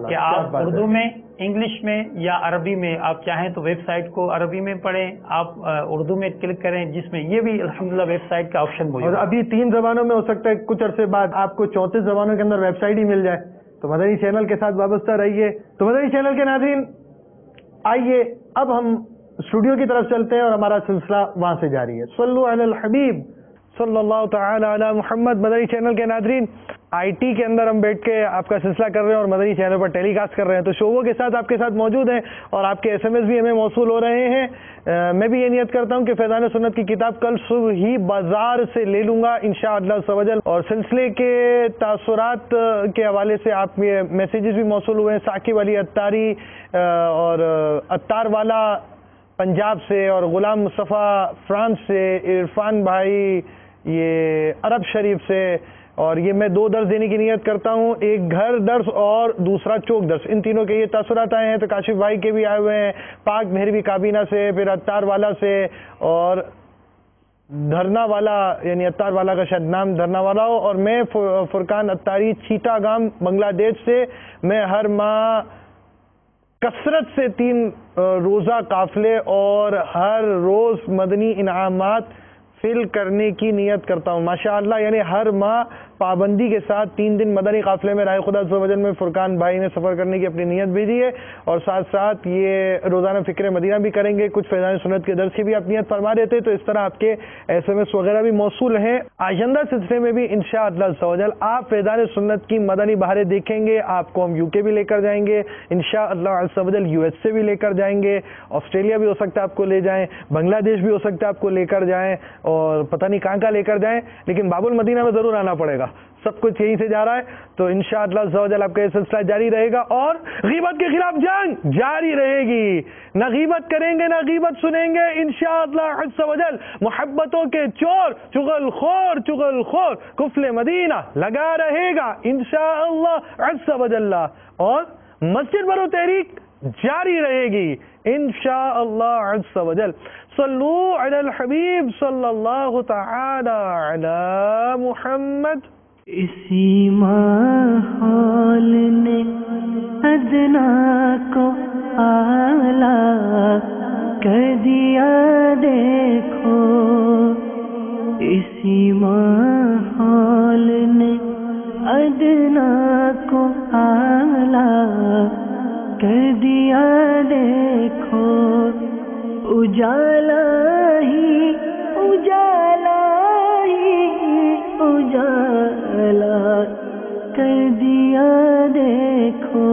کہ آپ اردو میں، انگلش میں یا عربی میں آپ چاہیں تو ویب سائٹ کو عربی میں پڑھیں، آپ اردو میں کلک کریں، جس میں یہ بھی الحمدللہ ویب سائٹ کا آپشن موجود ہے. اور ابھی 3 زبانوں میں ہو سکتا ہے کچھ عرصے بعد آپ کو 34 زبانوں کے اندر ویب سائٹ ہی مل جائے. تو مدنی چینل کے ساتھ وابستہ رہیے. تو مدنی چینل کے ناظرین آئیے اب ہم اسٹوڈیو کی طرف چلتے ہیں اور ہمارا سلسلہ وہاں سے جاری ہے. صلو علی الحبیب صلی اللہ تعالی علی محمد. مدنی چینل کے ناظرین آئی ٹی کے اندر ہم بیٹھ کے آپ کا سلسلہ کر رہے ہیں اور مدنی چینل پر ٹیلی کاسٹ کر رہے ہیں، تو شعبوں کے ساتھ آپ کے ساتھ موجود ہیں اور آپ کے ایس ایم ایس بھی ہمیں موصول ہو رہے ہیں. میں بھی یہ نیت کرتا ہوں کہ فیضان سنت کی کتاب کل صبح ہی بازار سے لے لوں گا انشاءاللہ عز و جل. اور سلسلے کے تاثرات کے حوالے سے آپ میسیجز بھی موصول ہوئے ہیں. ثاقب علی اتاری اور اتار والا پنجاب سے، اور غلام مصطفیٰ فرانس سے، عرفان بھائی یہ عرب شریف سے، اور یہ میں 2 درس دینے کی نیت کرتا ہوں، ایک گھر درس اور دوسرا چوک درس. ان تینوں کے یہ تاثرات آئے ہیں. تو کاشف بھائی کے بھی آئے ہوئے ہیں، پاک مہروی کابینہ سے، پھر اتار والا سے، اور دھرنا والا یعنی اتار والا کا شاید نام دھرنا والا ہو، اور میں فرقان اتاری چیتا گام بنگلہ دیش سے. میں ہر ماہ کثرت سے 3 روزہ قافلے اور ہر روز مدنی انعامات فل کرنے کی نیت کرتا ہوں ماشاءاللہ. یعنی ہر ماہ پابندی کے ساتھ 3 دن مدنی قافلے میں راہ خدا عز و جل میں فرقان بھائی نے سفر کرنے کی اپنی نیت بھیجی ہے، اور ساتھ ساتھ یہ روزانہ فکر مدینہ بھی کریں گے. کچھ فیضان سنت کے درس کی بھی آپ نیت فرما دیتے، تو اس طرح آپ کے ایس ایم ایس وغیرہ بھی موصول ہیں. آئندہ سلسلے میں بھی انشاءاللہ عز و جل آپ فیضان سنت کی مدنی بہاریں دیکھیں گے. آپ کو ہم یو کے بھی لے کر جائیں گے انشاءاللہ عز و جل، یو ایس سے بھی لے کر جائیں گے، آسٹریلیا بھی ہو سکتا ہے آپ کو لے جائیں، بنگلہ دیش بھی ہو سکتا ہے آپ کو لے کر جائیں، اور پتہ نہیں کہاں لے کر جائیں، لیکن باب المدینہ میں ضرور آنا پڑے گا. سب کچھ یہیں سے جا رہا ہے. تو انشاءاللہ عز و جل آپ کا یہ سلسلہ جاری رہے گا، اور غیبت کے خلاف جنگ جاری رہے گی. نہ غیبت کریں گے، نہ غیبت سنیں گے انشاءاللہ عز و جل. محبتوں کے چور چغل خور کفل مدینہ لگا رہے گا انشاءاللہ عز و جل. اور مسجد برو تحریک جاری رہے گی انشاءاللہ عز و جل. صلو علی الحبیب صلی اللہ تعالی علی محمد. اسی ماحول نے ادنا کو اعلیٰ کر دیا دیکھو، اسی ماحول نے ادنا کو اعلیٰ کر دیا دیکھو. اجالا ہی اجالا کر دیا دیکھو.